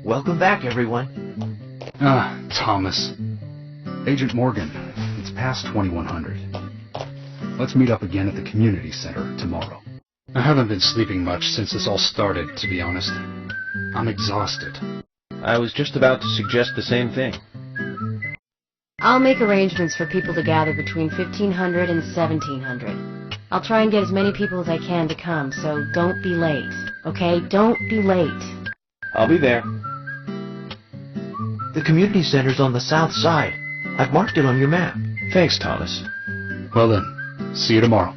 Welcome back, everyone. Ah, Thomas. Agent Morgan, it's past 2100. Let's meet up again at the community center tomorrow. I haven't been sleeping much since this all started, to be honest. I'm exhausted. I was just about to suggest the same thing. I'll make arrangements for people to gather between 1500 and 1700. I'll try and get as many people as I can to come, so don't be late. Okay? Don't be late. I'll be there. The community center's on the south side. I've marked it on your map. Thanks, Thomas. Well then, see you tomorrow.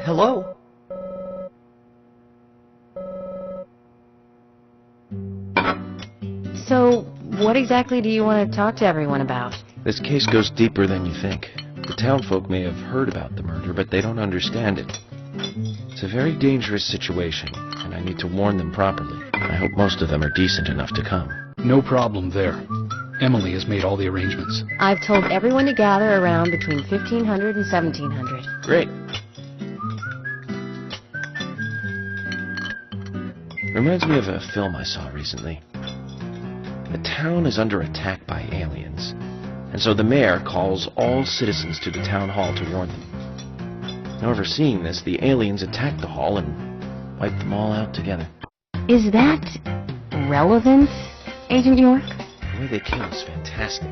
Hello? So, what exactly do you want to talk to everyone about? This case goes deeper than you think. The townfolk may have heard about the murder, but they don't understand it. It's a very dangerous situation, and I need to warn them properly. I hope most of them are decent enough to come. No problem there. Emily has made all the arrangements. I've told everyone to gather around between 1500 and 1700. Great. Reminds me of a film I saw recently. The town is under attack by aliens, and so the mayor calls all citizens to the town hall to warn them. However, seeing this, the aliens attack the hall and wipe them all out together. Is that relevant, Agent York? The way they kill is fantastic.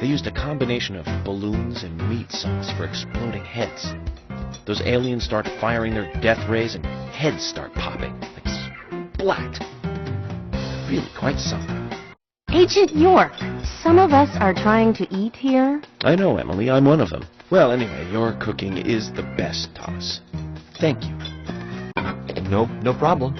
They used a combination of balloons and meat sauce for exploding heads. Those aliens start firing their death rays and heads start popping, like splat. Really quite something. Agent York, some of us are trying to eat here. I know, Emily, I'm one of them. Well, anyway, your cooking is the best, Thomas. Thank you. No problem.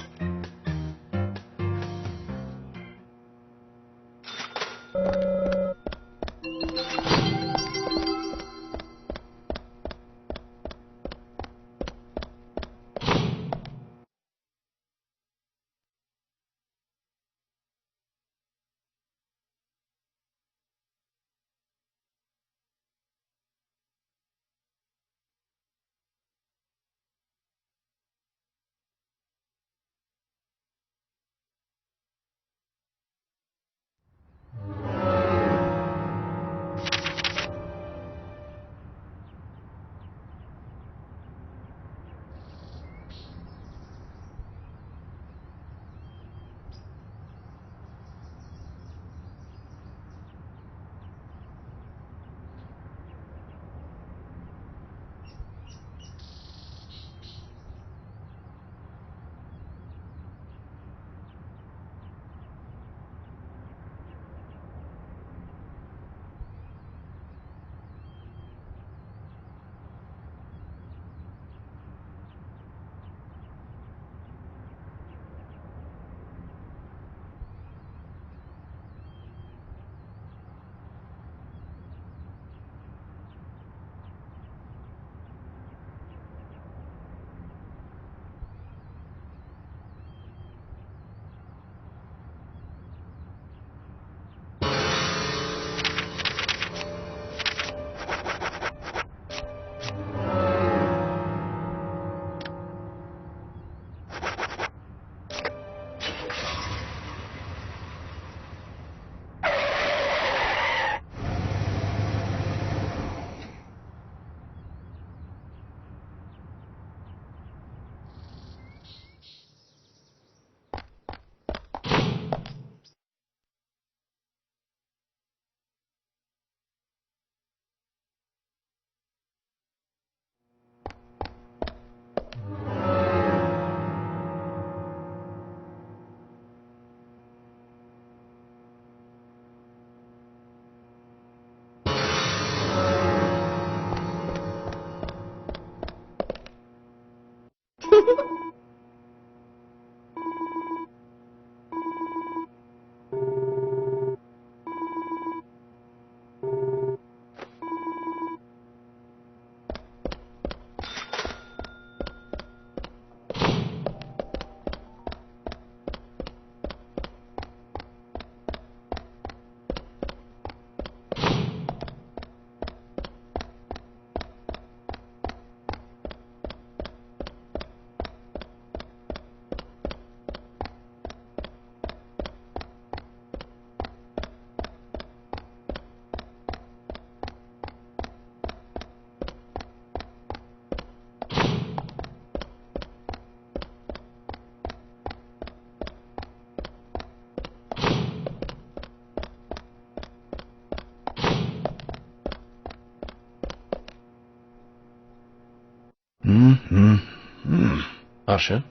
Usha,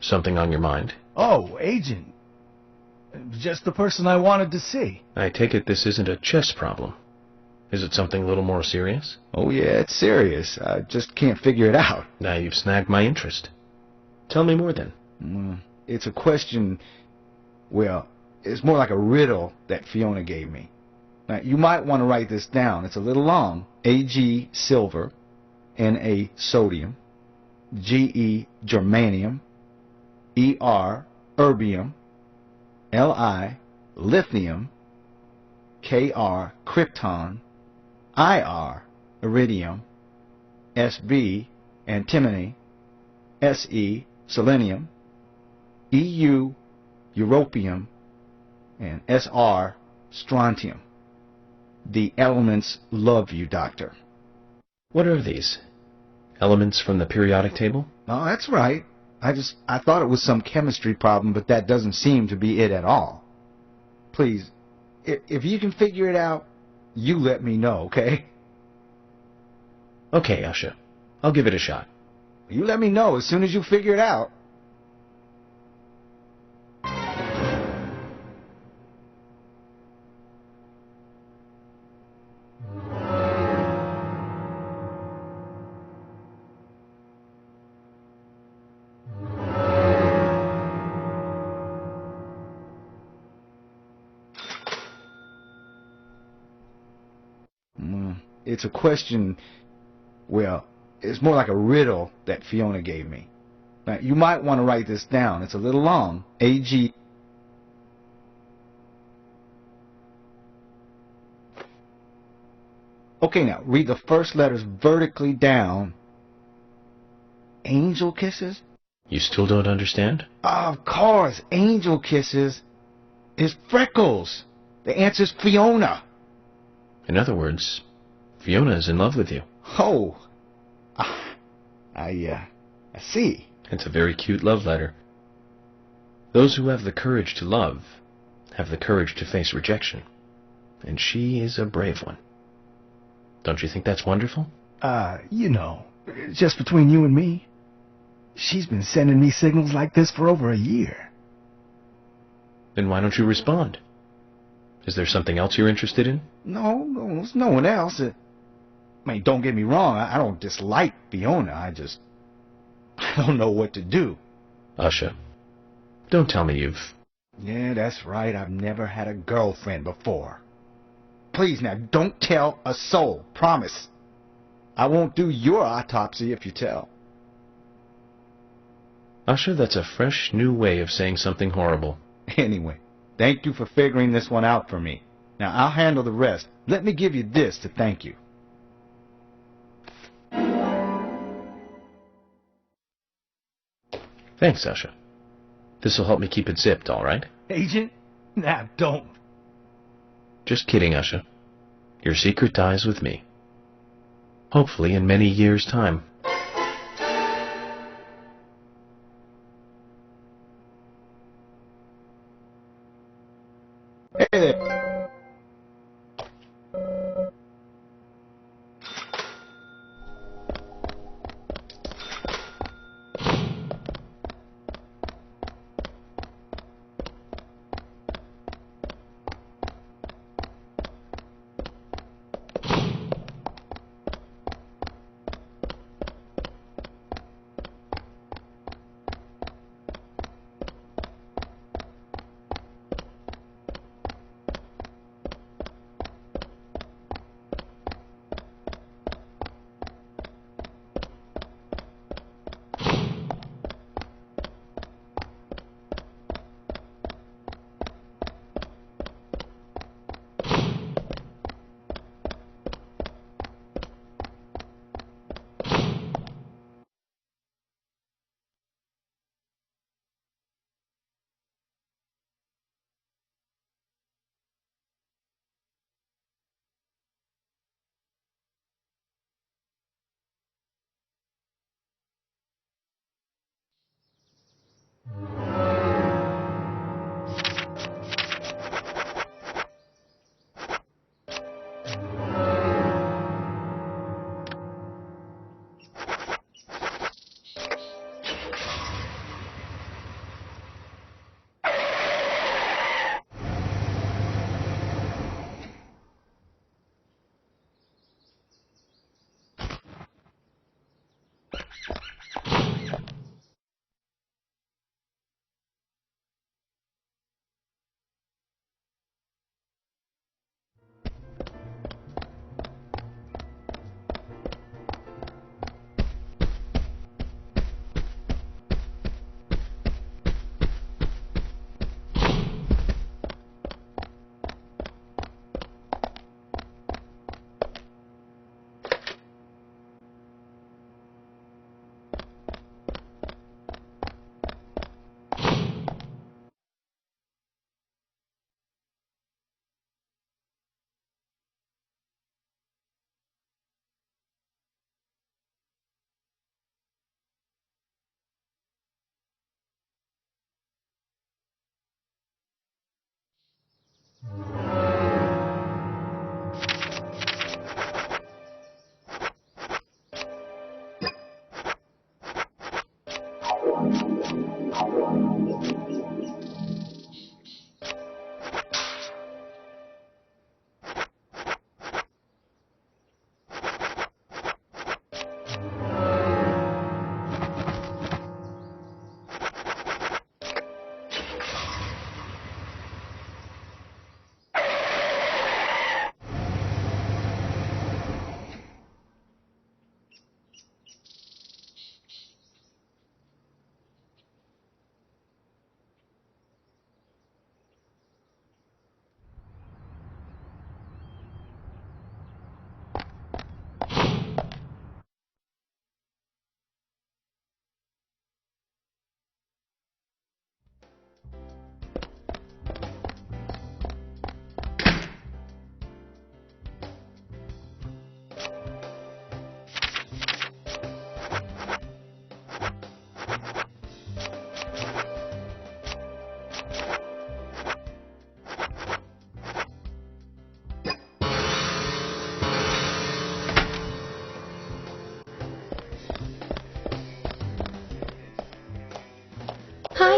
something on your mind? Oh, Agent. Just the person I wanted to see. I take it this isn't a chess problem. Is it something a little more serious? Oh, yeah, it's serious. I just can't figure it out. Now you've snagged my interest. Tell me more then. It's a question, well, it's more like a riddle that Fiona gave me. Now, you might want to write this down. It's a little long. Ag silver, Na sodium, Ge germanium, Er erbium, Li lithium, Kr, krypton, Ir, iridium, Sb, antimony, Se, selenium, Eu, europium, and Sr, strontium. The elements love you, Doctor. What are these? Elements from the periodic table? Oh, that's right. I thought it was some chemistry problem, but that doesn't seem to be it at all. Please, if you can figure it out, you let me know, okay? Okay, Usha. I'll give it a shot. You let me know as soon as you figure it out. It's a question, well, it's more like a riddle that Fiona gave me. Now, you might want to write this down. It's a little long. AG. Okay, now, read the first letters vertically down. Angel kisses? You still don't understand? Of course, angel kisses is Freckles. The answer's Fiona. In other words, Fiona is in love with you. Oh, I see. It's a very cute love letter. Those who have the courage to love have the courage to face rejection. And she is a brave one. Don't you think that's wonderful? You know, just between you and me, she's been sending me signals like this for over a year. Then why don't you respond? Is there something else you're interested in? No, there's no one else. I mean, don't get me wrong, I don't dislike Fiona, I don't know what to do. Usha, don't tell me you've... Yeah, that's right, I've never had a girlfriend before. Please now, don't tell a soul, promise. I won't do your autopsy if you tell. Usha, that's a fresh, new way of saying something horrible. Anyway, thank you for figuring this one out for me. Now, I'll handle the rest. Let me give you this to thank you. Thanks, Usha. This'll help me keep it zipped, all right? Agent? Nah, don't. Just kidding, Usha. Your secret dies with me. Hopefully in many years' time. Hey there.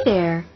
Hi there.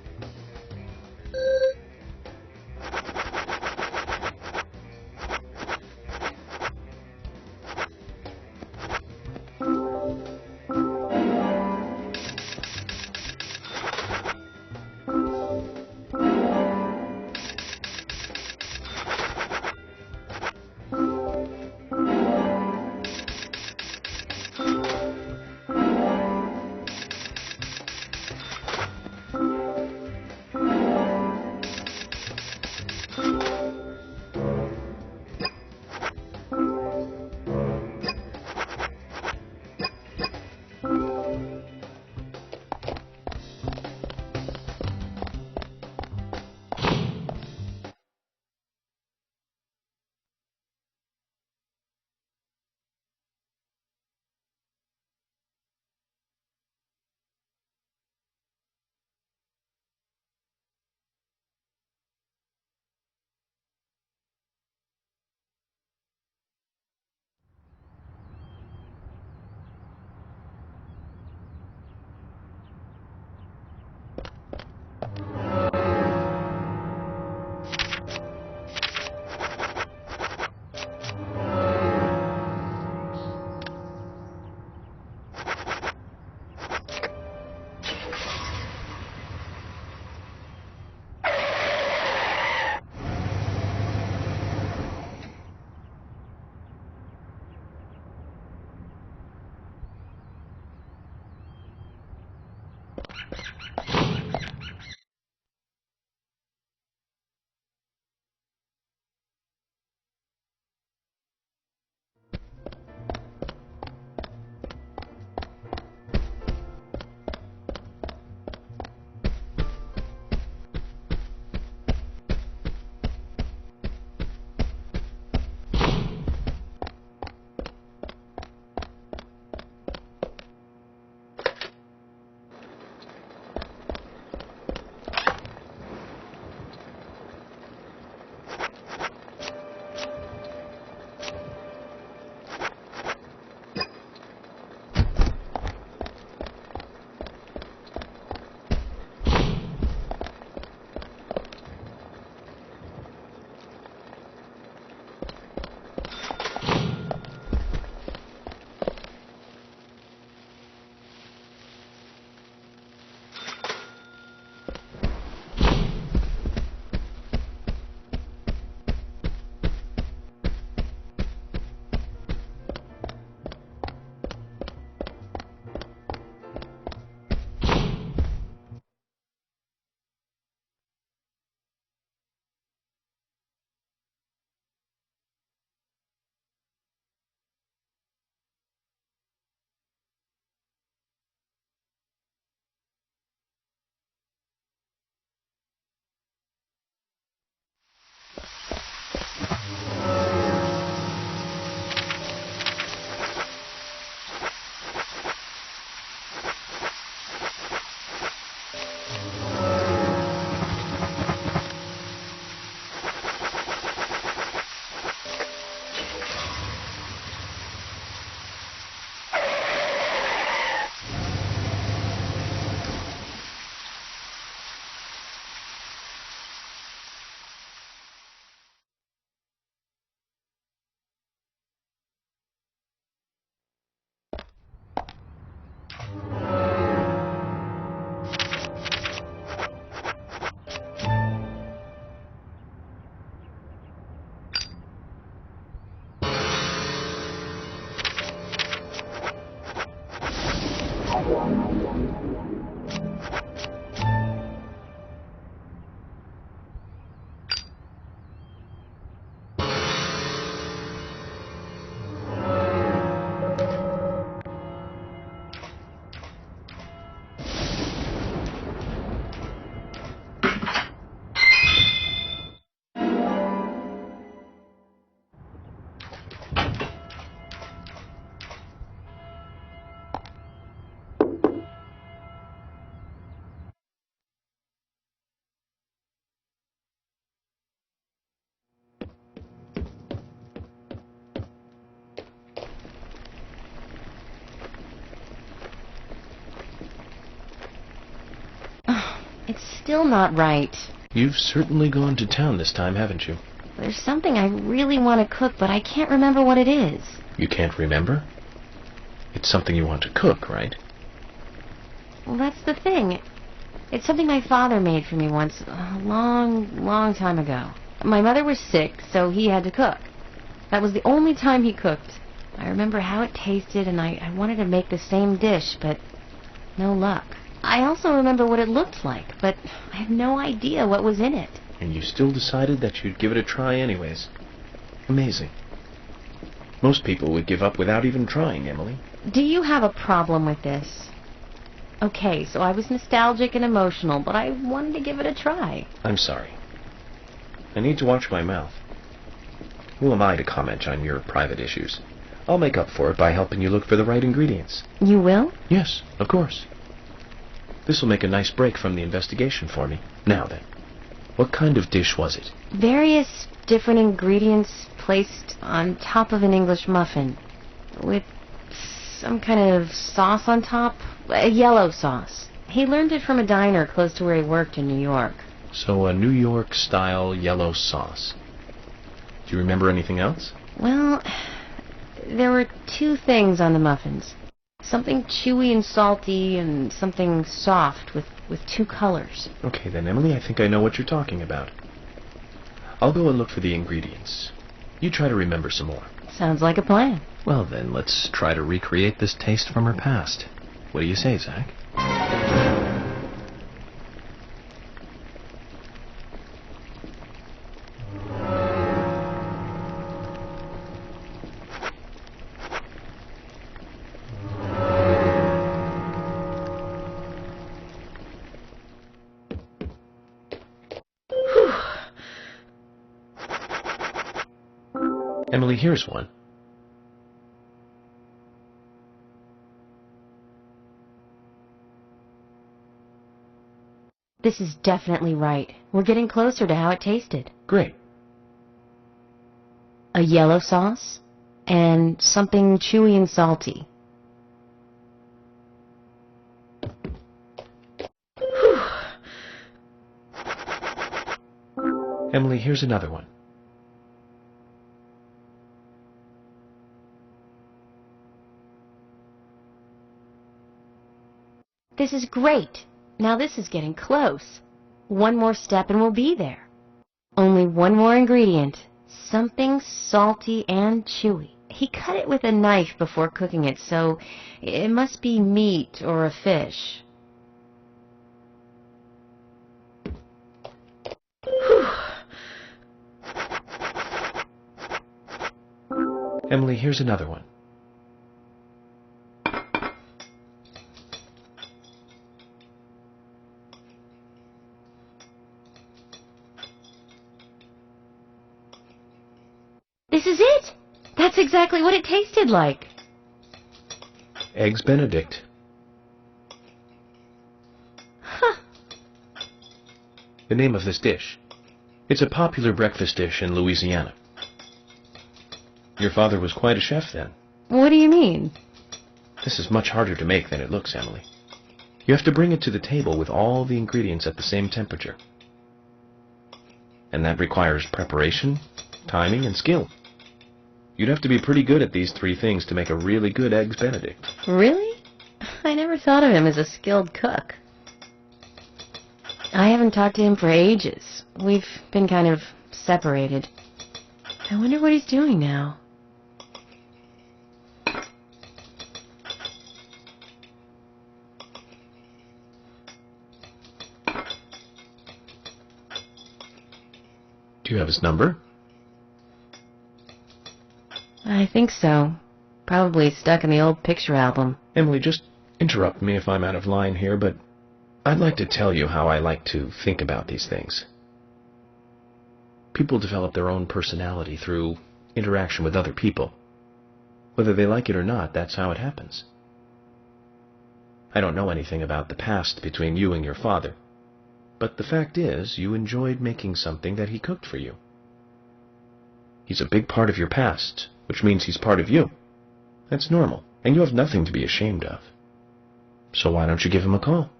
It's still not right. You've certainly gone to town this time, haven't you? There's something I really want to cook, but I can't remember what it is. You can't remember? It's something you want to cook, right? Well, that's the thing. It's something my father made for me once, a long time ago. My mother was sick, so he had to cook. That was the only time he cooked. I remember how it tasted, and I wanted to make the same dish, but no luck. I also remember what it looked like, but I have no idea what was in it. And you still decided that you'd give it a try anyways. Amazing. Most people would give up without even trying, Emily. Do you have a problem with this? Okay, so I was nostalgic and emotional, but I wanted to give it a try. I'm sorry. I need to watch my mouth. Who am I to comment on your private issues? I'll make up for it by helping you look for the right ingredients. You will? Yes, of course. This will make a nice break from the investigation for me. Now then, what kind of dish was it? Various different ingredients placed on top of an English muffin, with some kind of sauce on top, a yellow sauce. He learned it from a diner close to where he worked in New York. So a New York-style yellow sauce. Do you remember anything else? Well, there were two things on the muffins. Something chewy and salty, and something soft with two colors. Okay then, Emily, I think I know what you're talking about. I'll go and look for the ingredients. You try to remember some more. Sounds like a plan. Well then, let's try to recreate this taste from her past. What do you say, Zach? Emily, here's one. This is definitely right. We're getting closer to how it tasted. Great. A yellow sauce and something chewy and salty. Emily, here's another one. This is great. Now this is getting close. One more step and we'll be there. Only one more ingredient. Something salty and chewy. He cut it with a knife before cooking it, so it must be meat or a fish. Emily, here's another one. This is it! That's exactly what it tasted like. Eggs Benedict. Huh. The name of this dish. It's a popular breakfast dish in Louisiana. Your father was quite a chef then. What do you mean? This is much harder to make than it looks, Emily. You have to bring it to the table with all the ingredients at the same temperature. And that requires preparation, timing, and skill. You'd have to be pretty good at these three things to make a really good Eggs Benedict. Really? I never thought of him as a skilled cook. I haven't talked to him for ages. We've been kind of separated. I wonder what he's doing now. Do you have his number? I think so. Probably stuck in the old picture album. Emily, just interrupt me if I'm out of line here, but I'd like to tell you how I like to think about these things. People develop their own personality through interaction with other people. Whether they like it or not, that's how it happens. I don't know anything about the past between you and your father, but the fact is, you enjoyed making something that he cooked for you. He's a big part of your past, which means he's part of you. That's normal, and you have nothing to be ashamed of. So why don't you give him a call?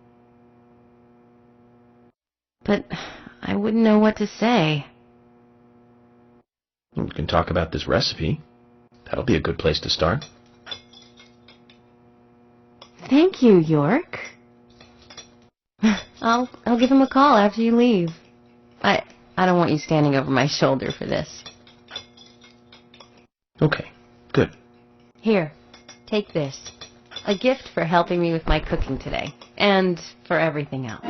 but I wouldn't know what to say. We can talk about this recipe. That'll be a good place to start. Thank you, York. I'll give him a call after you leave. I don't want you standing over my shoulder for this. Okay, good. Here, take this. A gift for helping me with my cooking today, and for everything else.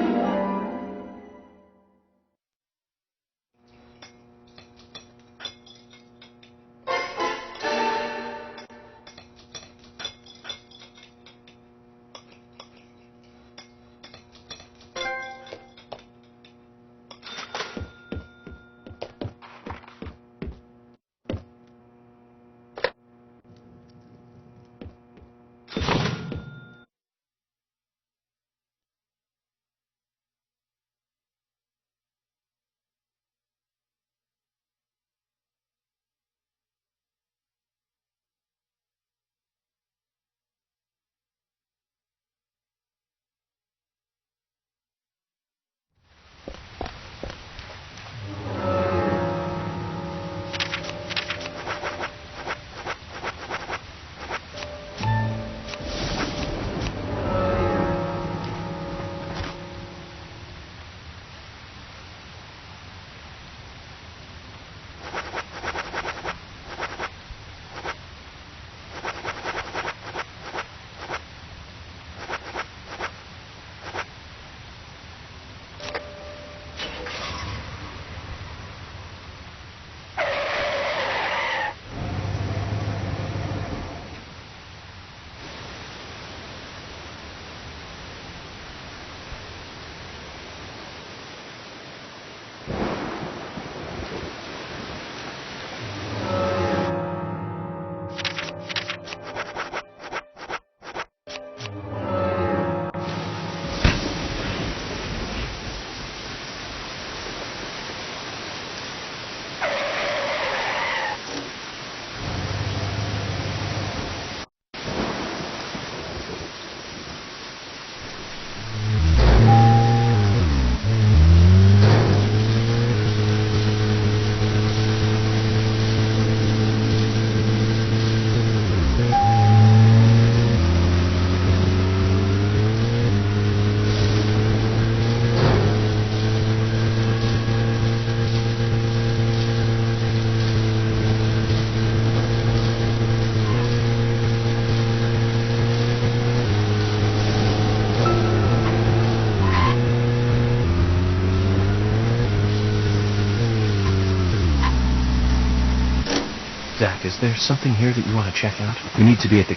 Zach, is there something here that you want to check out? We need to be at the...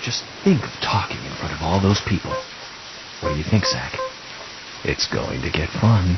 Just think of talking in front of all those people. What do you think, Zach? It's going to get fun.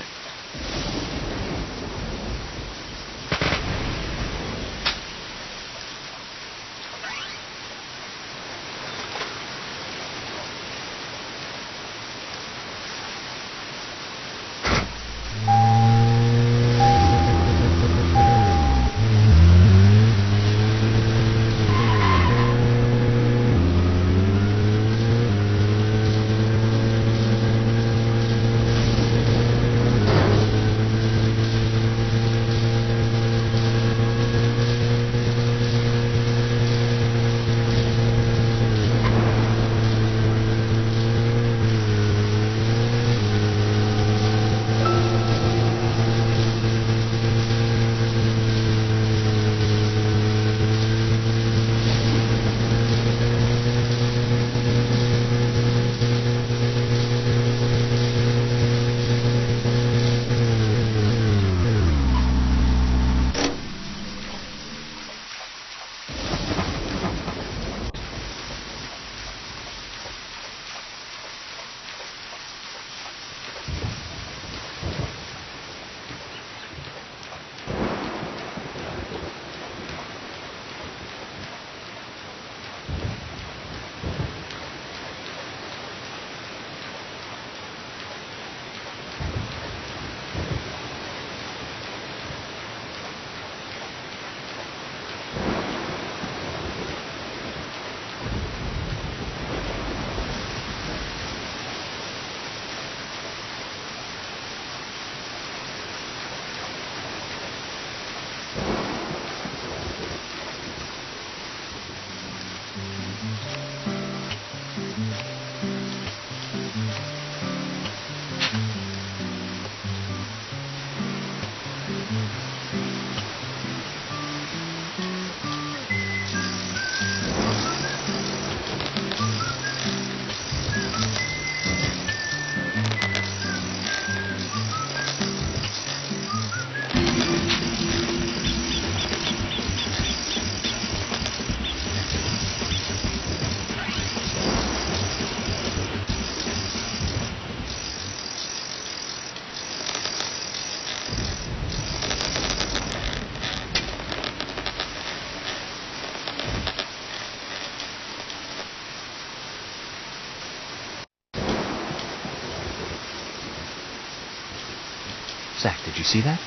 sec. Did you see that?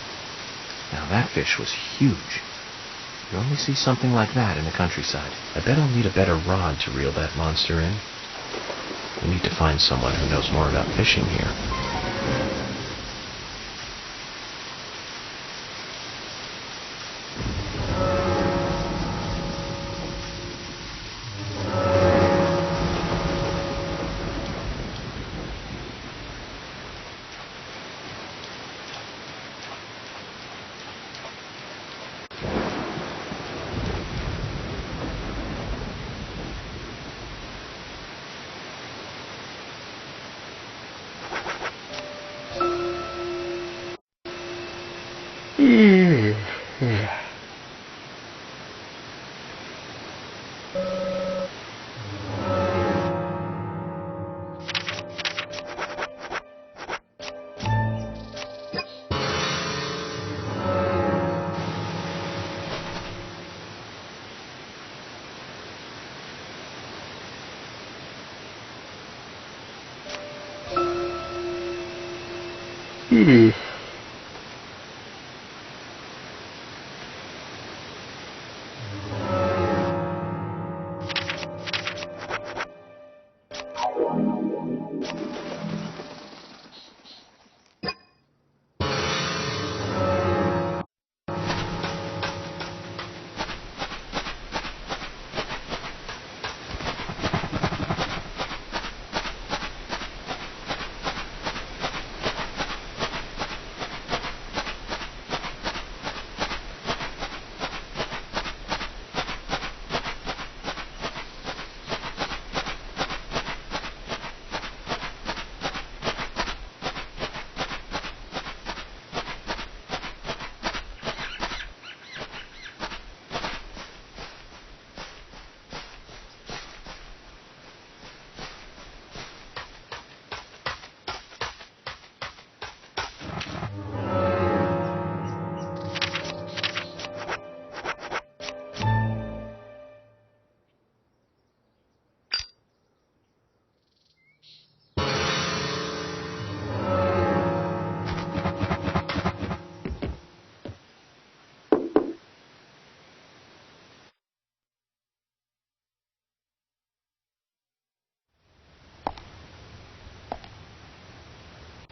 Now that fish was huge. You only see something like that in the countryside. I bet I'll need a better rod to reel that monster in. We need to find someone who knows more about fishing here.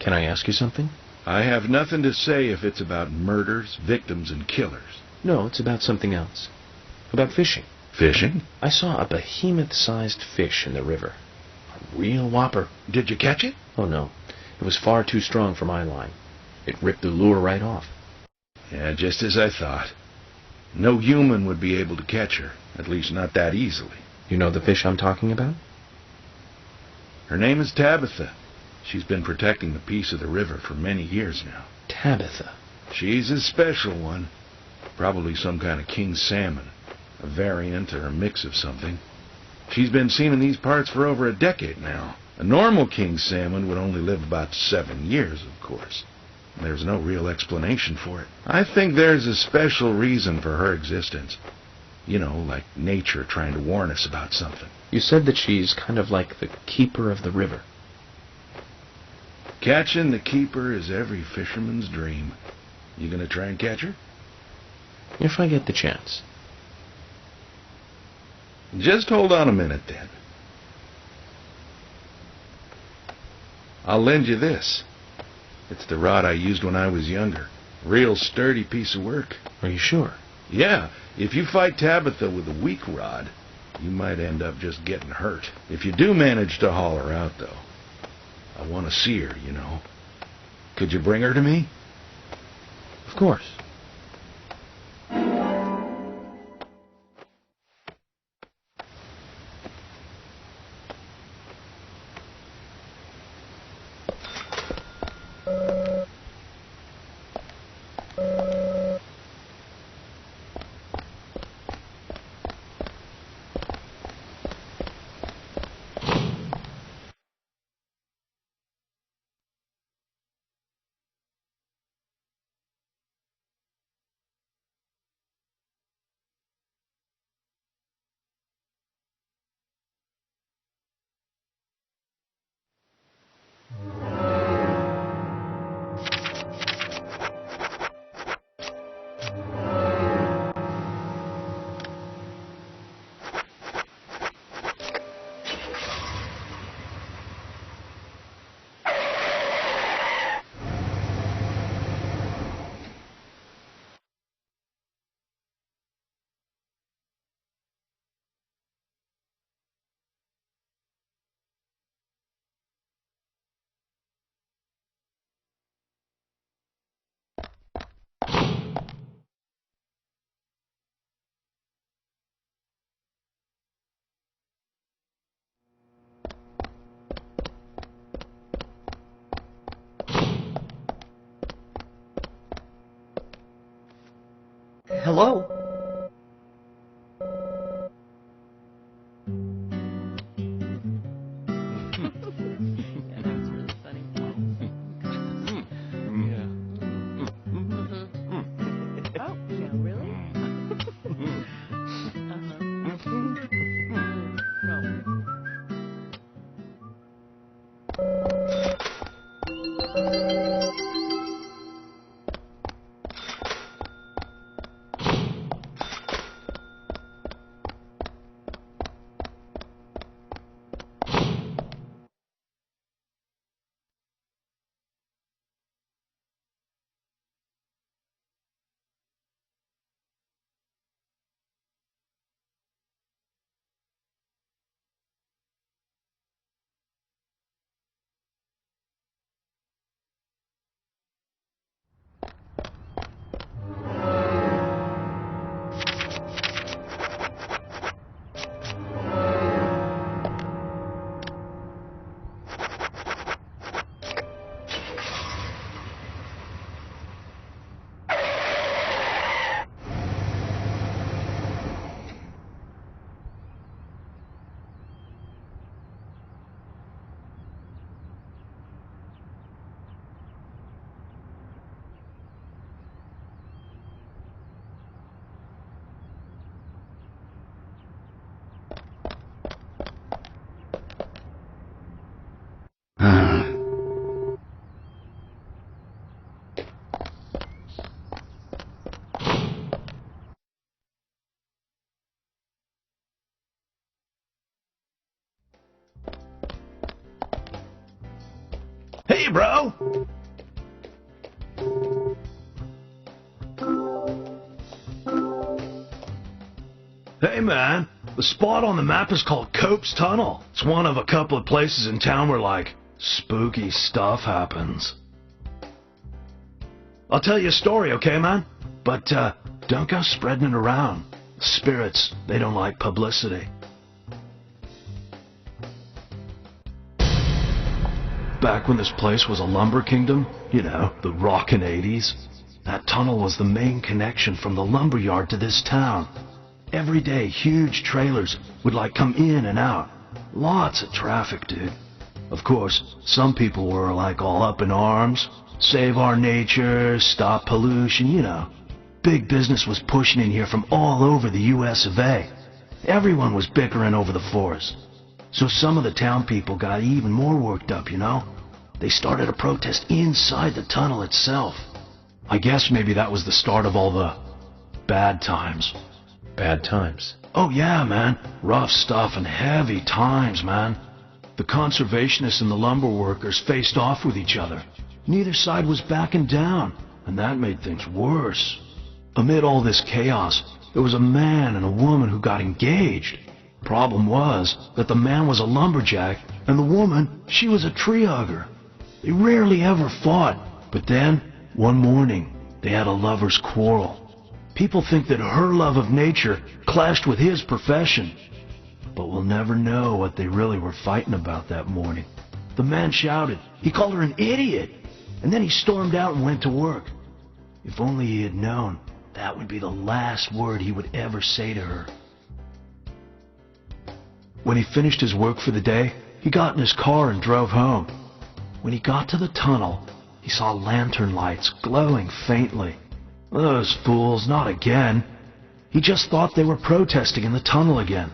Can I ask you something? I have nothing to say if it's about murders, victims, and killers. No, it's about something else. About fishing. Fishing? I saw a behemoth-sized fish in the river. A real whopper. Did you catch it? Oh, no. It was far too strong for my line. It ripped the lure right off. Yeah, just as I thought. No human would be able to catch her, at least not that easily. You know the fish I'm talking about? Her name is Tabitha. She's been protecting the peace of the river for many years now. Tabitha? She's a special one. Probably some kind of king salmon. A variant or a mix of something. She's been seen in these parts for over a decade now. A normal king salmon would only live about 7 years, of course. There's no real explanation for it. I think there's a special reason for her existence. You know, like nature trying to warn us about something. You said that she's kind of like the keeper of the river. Catching the keeper is every fisherman's dream. You gonna try and catch her? If I get the chance. Just hold on a minute, then. I'll lend you this. It's the rod I used when I was younger. Real sturdy piece of work. Are you sure? Yeah, if you fight Tabitha with a weak rod, you might end up just getting hurt. If you do manage to haul her out, though, I want to see her, you know. Could you bring her to me? Of course. Hello? Yeah, that was really funny. Oh, yeah, really? Hey, bro! Hey, man. The spot on the map is called Cope's Tunnel. It's one of a couple of places in town where, like, spooky stuff happens. I'll tell you a story, okay, man? But, don't go spreading it around. Spirits, they don't like publicity. Back when this place was a lumber kingdom, you know, the rockin' 80s, that tunnel was the main connection from the lumber yard to this town. Every day, huge trailers would like come in and out. Lots of traffic, dude. Of course, some people were like all up in arms. Save our nature, stop pollution, you know. Big business was pushing in here from all over the US of A. Everyone was bickering over the forest. So some of the town people got even more worked up, you know? They started a protest inside the tunnel itself. I guess maybe that was the start of all the bad times. Bad times. Oh yeah, man. Rough stuff and heavy times, man. The conservationists and the lumber workers faced off with each other. Neither side was backing down, and that made things worse. Amid all this chaos, there was a man and a woman who got engaged. Problem was that the man was a lumberjack, and the woman, she was a tree hugger. They rarely ever fought, but then, one morning, they had a lover's quarrel. People think that her love of nature clashed with his profession. But we'll never know what they really were fighting about that morning. The man shouted. He called her an idiot. And then he stormed out and went to work. If only he had known, that would be the last word he would ever say to her. When he finished his work for the day, he got in his car and drove home. When he got to the tunnel, he saw lantern lights glowing faintly. Those fools, not again. He just thought they were protesting in the tunnel again.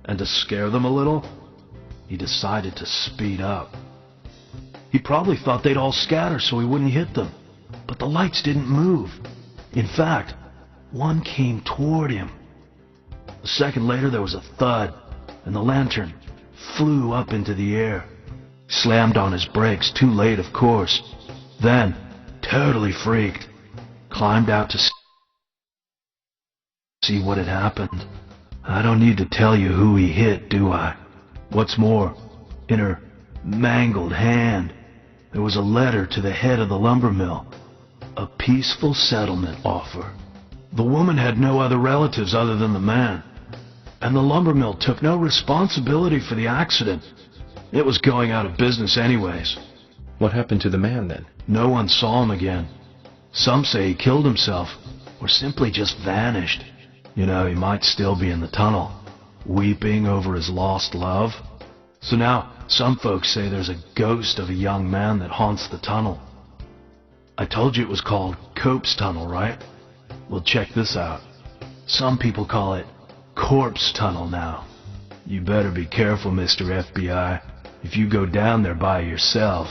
And to scare them a little, he decided to speed up. He probably thought they'd all scatter so he wouldn't hit them. But the lights didn't move. In fact, one came toward him. A second later, there was a thud, and the lantern flew up into the air. Slammed on his brakes, too late, of course. Then, totally freaked, climbed out to see what had happened. I don't need to tell you who he hit, do I? What's more, in her mangled hand, there was a letter to the head of the lumber mill. A peaceful settlement offer. The woman had no other relatives other than the man. And the lumber mill took no responsibility for the accident. It was going out of business anyways. What happened to the man then? No one saw him again. Some say he killed himself. or simply just vanished. You know, he might still be in the tunnel, weeping over his lost love. So now, some folks say there's a ghost of a young man that haunts the tunnel. I told you it was called Cope's Tunnel, right? Well, check this out. Some people call it Corpse Tunnel now. You better be careful, Mr. FBI, if you go down there by yourself.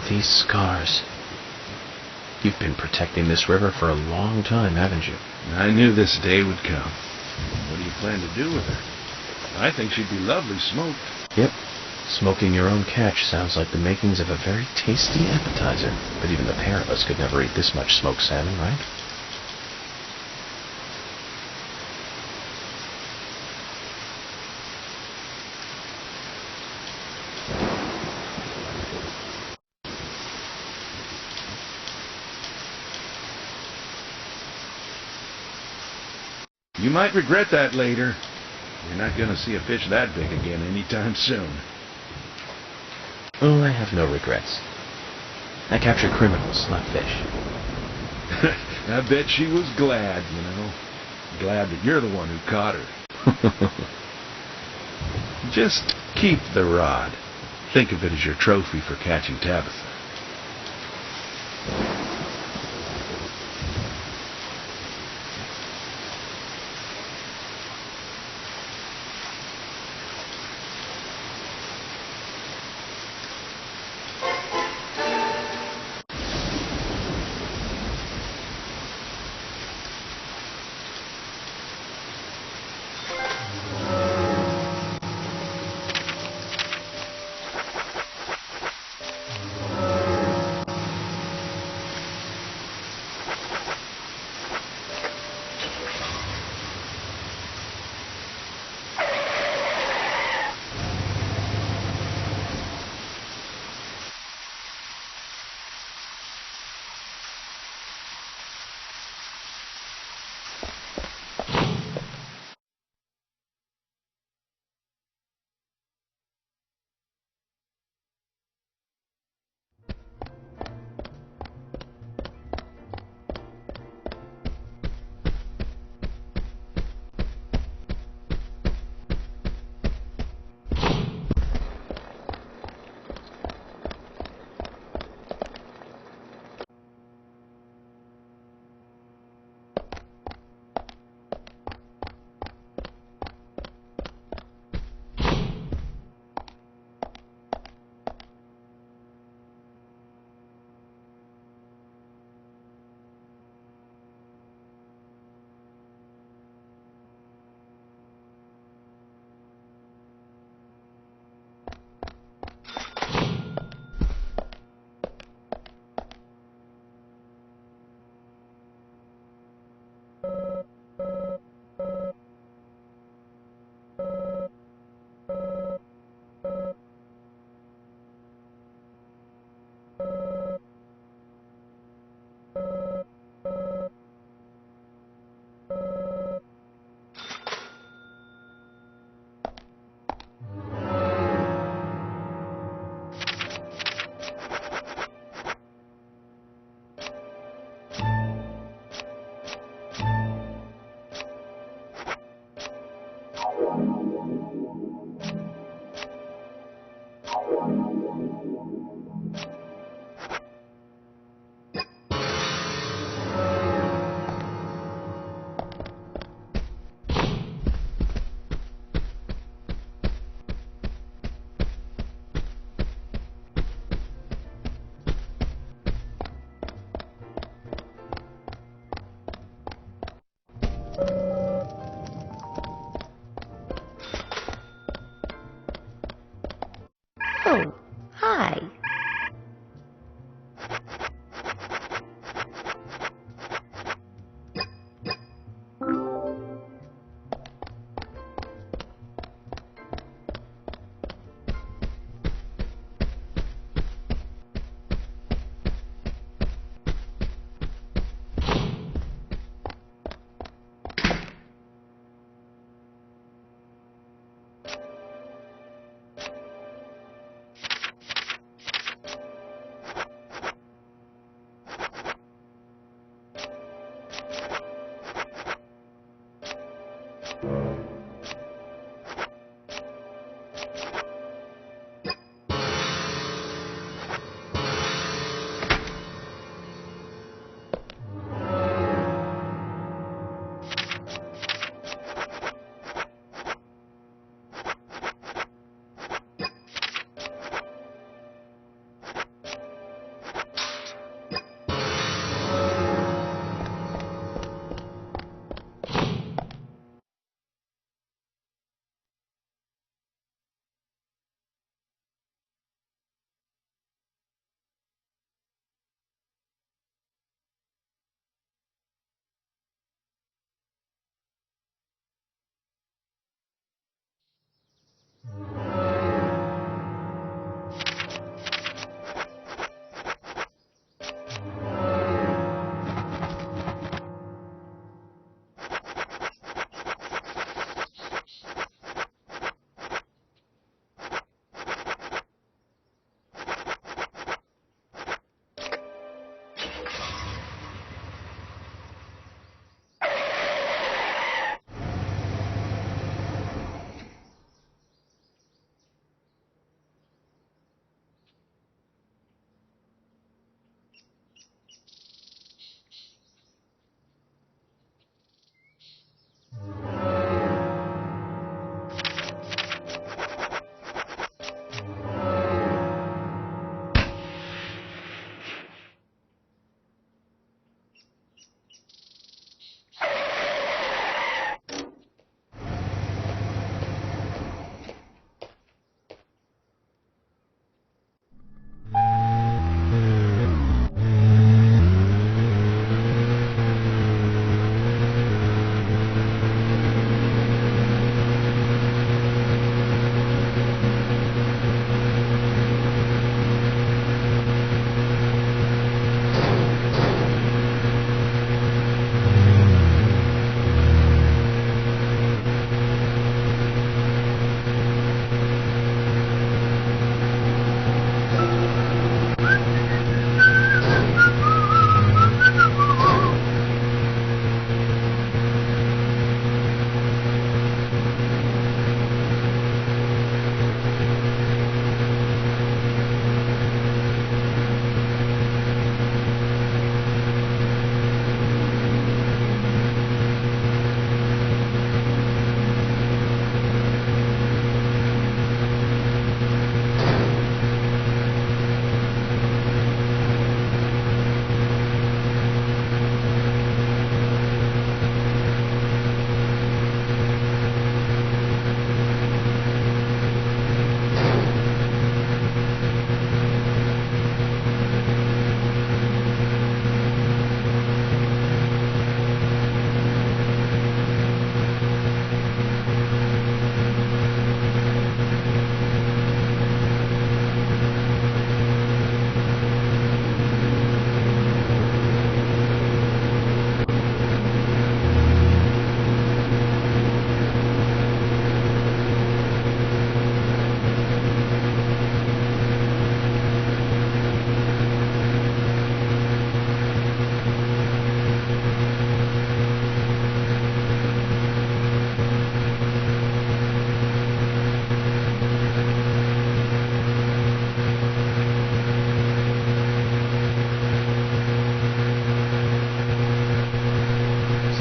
These scars. You've been protecting this river for a long time, haven't you? I knew this day would come. What do you plan to do with her? I think she'd be lovely smoked. Yep. Smoking your own catch sounds like the makings of a very tasty appetizer. But even the pair of us could never eat this much smoked salmon, right? You might regret that later. You're not going to see a fish that big again anytime soon. Oh, I have no regrets. I capture criminals, not fish. I bet she was glad, you know. Glad that you're the one who caught her. Just keep the rod. Think of it as your trophy for catching Tabitha.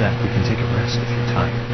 sec. We can take a rest if you're tired.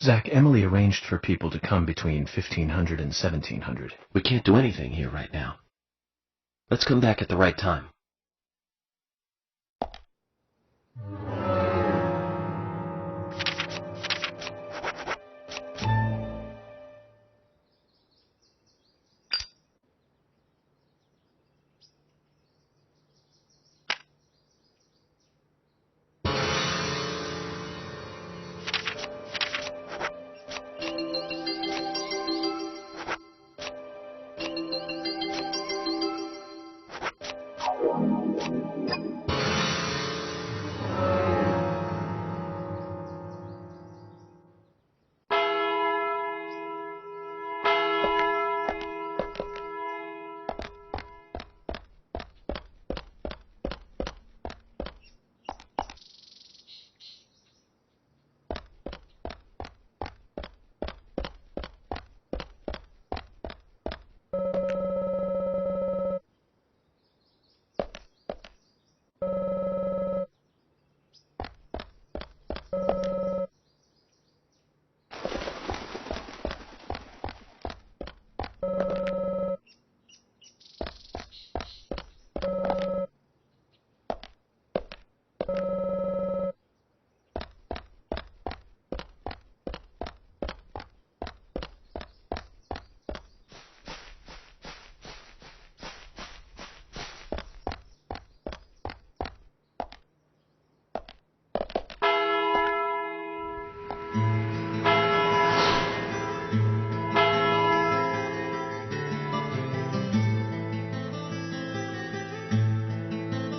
Zach, Emily arranged for people to come between 1500 and 1700. We can't do anything here right now. Let's come back at the right time.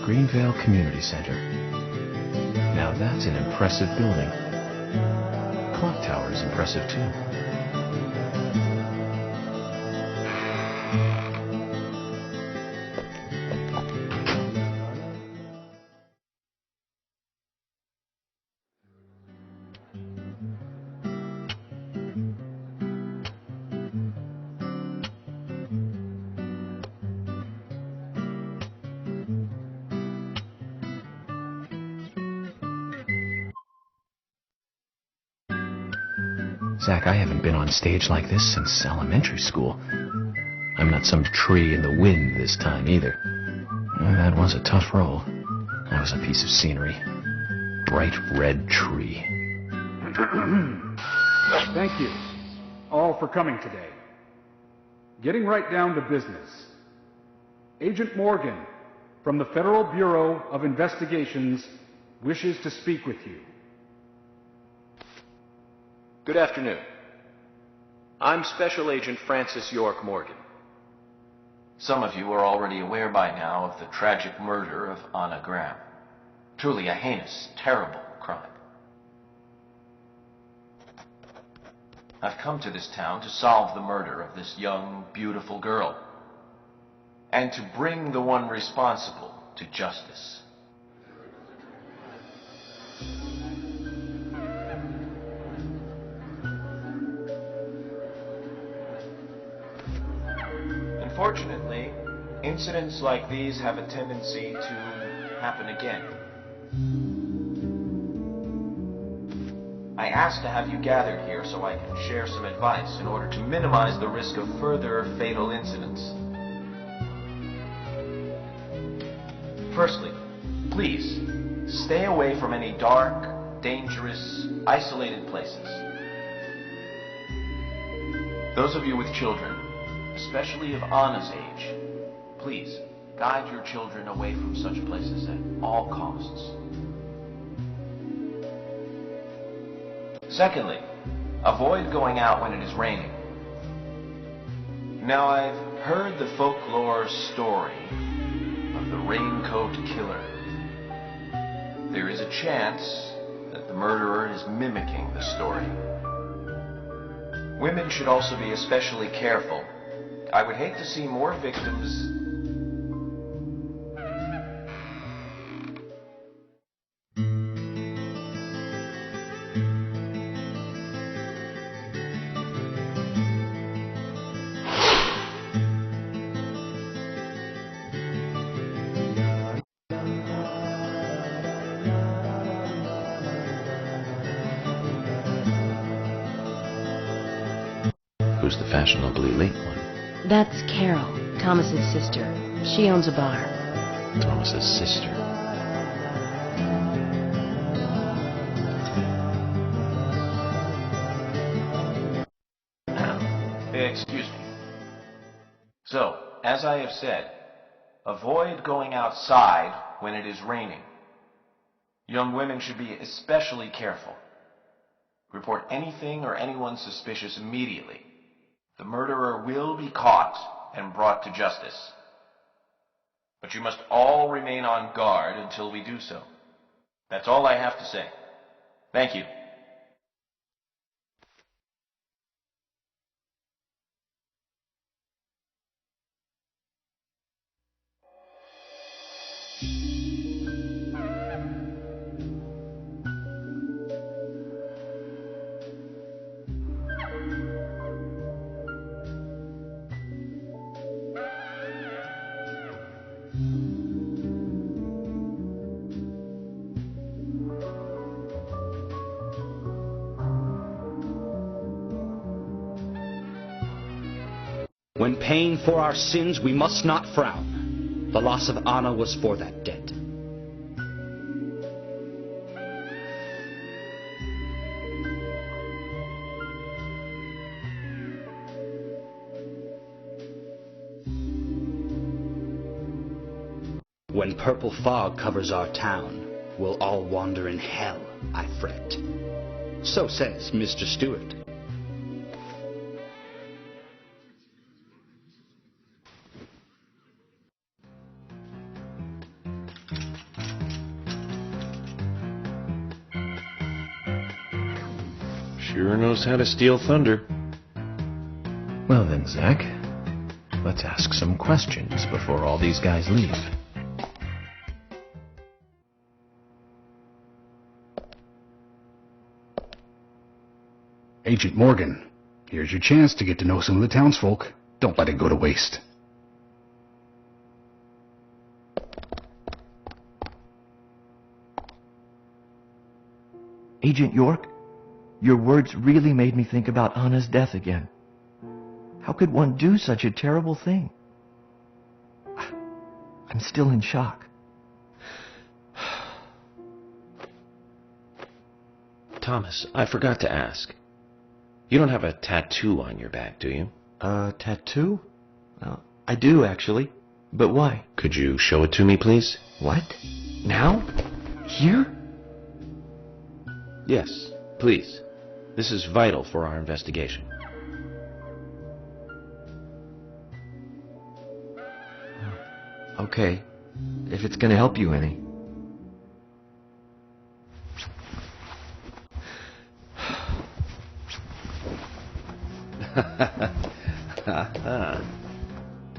Greenvale Community Center. Now that's an impressive building. Clock tower is impressive too. Zach, I haven't been on stage like this since elementary school. I'm not some tree in the wind this time either. That was a tough role. That was a piece of scenery. Bright red tree. Thank you, all, for coming today. Getting right down to business. Agent Morgan, from the Federal Bureau of Investigations, wishes to speak with you. Good afternoon. I'm Special Agent Francis York Morgan. Some of you are already aware by now of the tragic murder of Anna Graham. Truly a heinous, terrible crime. I've come to this town to solve the murder of this young, beautiful girl, and to bring the one responsible to justice. Unfortunately, incidents like these have a tendency to happen again. I asked to have you gathered here so I can share some advice in order to minimize the risk of further fatal incidents. Firstly, please, stay away from any dark, dangerous, isolated places. Those of you with children, especially of Anna's age, please guide your children away from such places at all costs. Secondly, avoid going out when it is raining. Now, I've heard the folklore story of the raincoat killer. There is a chance that the murderer is mimicking the story. Women should also be especially careful. I would hate to see more victims. Who's the fashionably late one? That's Carol, Thomas's sister. She owns a bar. Thomas's sister. Excuse me. So, as I have said, avoid going outside when it is raining. Young women should be especially careful. Report anything or anyone suspicious immediately. The murderer will be caught and brought to justice. But you must all remain on guard until we do so. That's all I have to say. Thank you. When paying for our sins, we must not frown. The loss of Anna was for that debt. When purple fog covers our town, we'll all wander in hell, I fret. So says Mr. Stewart. Sure knows how to steal thunder. Well then, Zack, let's ask some questions before all these guys leave. Agent Morgan, here's your chance to get to know some of the townsfolk. Don't let it go to waste. Agent York, your words really made me think about Anna's death again. How could one do such a terrible thing? I'm still in shock. Thomas, I forgot to ask. You don't have a tattoo on your back, do you? Tattoo? I do, actually. But why? Could you show it to me, please? What? Now? Here? Yes, please. This is vital for our investigation. Okay, if it's gonna help you any.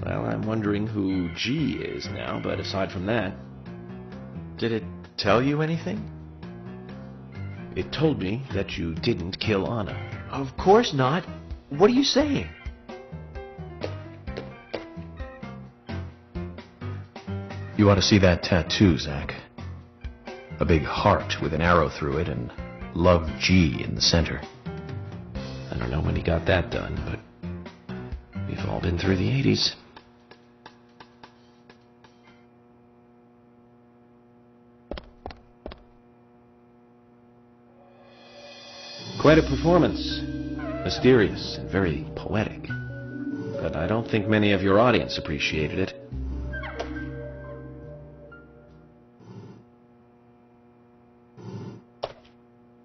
Well, I'm wondering who G is now, but aside from that... Did it tell you anything? It told me that you didn't kill Anna. Of course not. What are you saying? You ought to see that tattoo, Zack. A big heart with an arrow through it and Love G in the center. I don't know when he got that done, but we've all been through the 80s. Quite a performance. Mysterious and very poetic. But I don't think many of your audience appreciated it.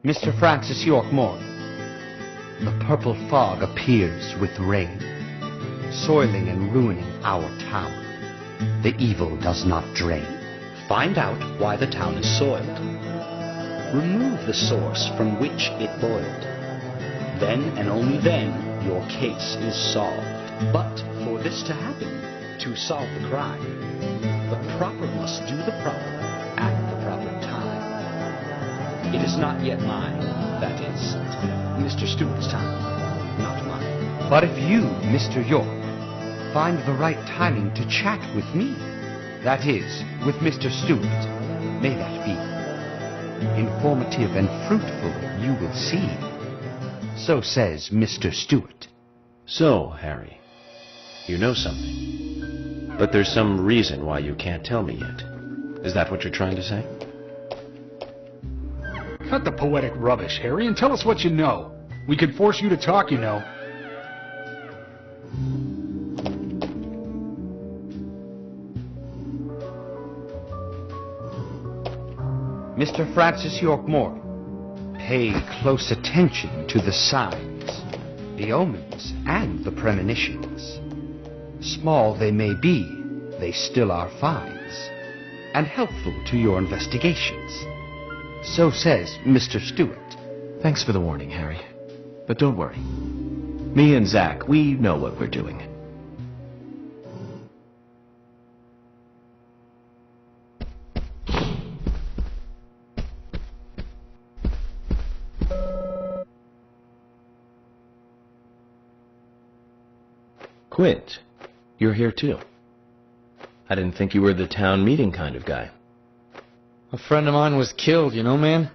Mr. Francis York Morgan, the purple fog appears with rain, soiling and ruining our town. The evil does not drain. Find out why the town is soiled. Remove the source from which it boiled. Then and only then your case is solved. But for this to happen, to solve the crime, the proper must do the proper at the proper time. It is not yet mine, that is, Mr. Stewart's time, not mine. But if you, Mr. York, find the right timing to chat with me, that is, with Mr. Stewart, may that be. Informative and fruitful, you will see. So says Mr. Stewart. So, Harry, you know something. But there's some reason why you can't tell me yet. Is that what you're trying to say? Cut the poetic rubbish, Harry, and tell us what you know. We could force you to talk, you know. Mr. Francis York Morgan, pay close attention to the signs, the omens, and the premonitions. Small they may be, they still are finds, and helpful to your investigations. So says Mr. Stewart. Thanks for the warning, Harry. But don't worry. Me and Zack, we know what we're doing. Quint, you're here too. I didn't think you were the town meeting kind of guy. A friend of mine was killed, you know, man?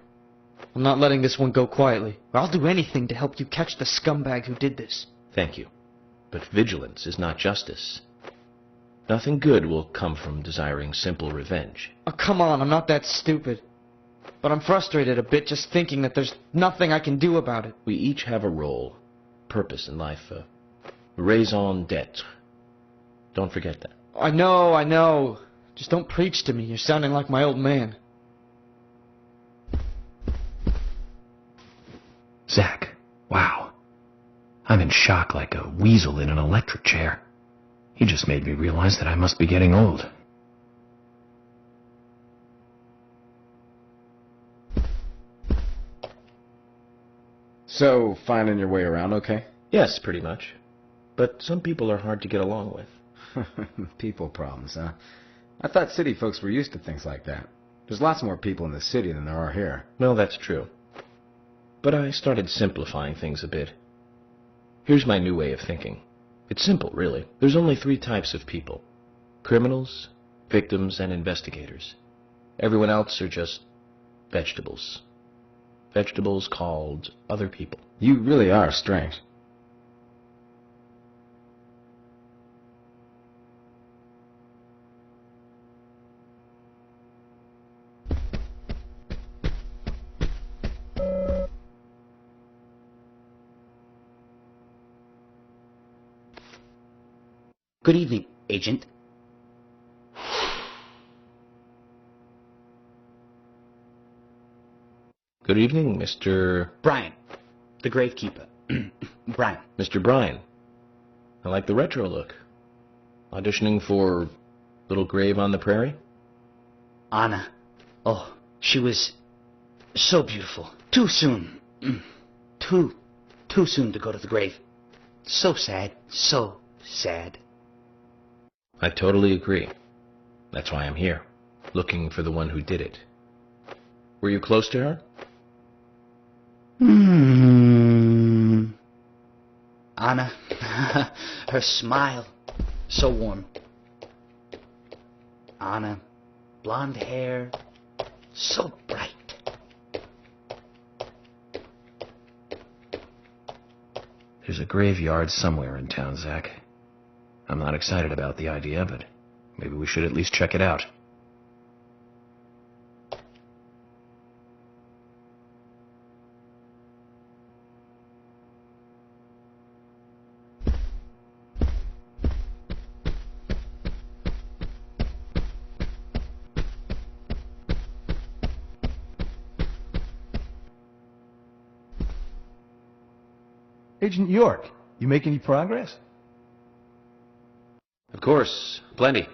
I'm not letting this one go quietly. I'll do anything to help you catch the scumbag who did this. Thank you. But vigilance is not justice. Nothing good will come from desiring simple revenge. Oh, come on, I'm not that stupid. But I'm frustrated a bit just thinking that there's nothing I can do about it. We each have a role, purpose in life, raison d'etre. Don't forget that. I know. Just don't preach to me. You're sounding like my old man. Zack, wow. I'm in shock like a weasel in an electric chair. He just made me realize that I must be getting old. So, finding your way around okay? Yes, pretty much. But some people are hard to get along with. People problems, huh? I thought city folks were used to things like that. There's lots more people in the city than there are here. Well, that's true. But I started simplifying things a bit. Here's my new way of thinking. It's simple, really. There's only 3 types of people. Criminals, victims, and investigators. Everyone else are just vegetables. Vegetables called other people. You really are strange. Good evening, Agent. Good evening, Mr. Brian, the gravekeeper. Brian. Mr. Brian. I like the retro look. Auditioning for Little Grave on the Prairie? Anna. Oh, she was so beautiful. Too soon. Too soon to go to the grave. So sad. So sad. I totally agree. That's why I'm here, looking for the one who did it. Were you close to her? Anna, her smile, so warm. Anna, blonde hair, so bright. There's a graveyard somewhere in town, Zack. I'm not excited about the idea, but maybe we should at least check it out. Agent York, you make any progress? Of course, plenty.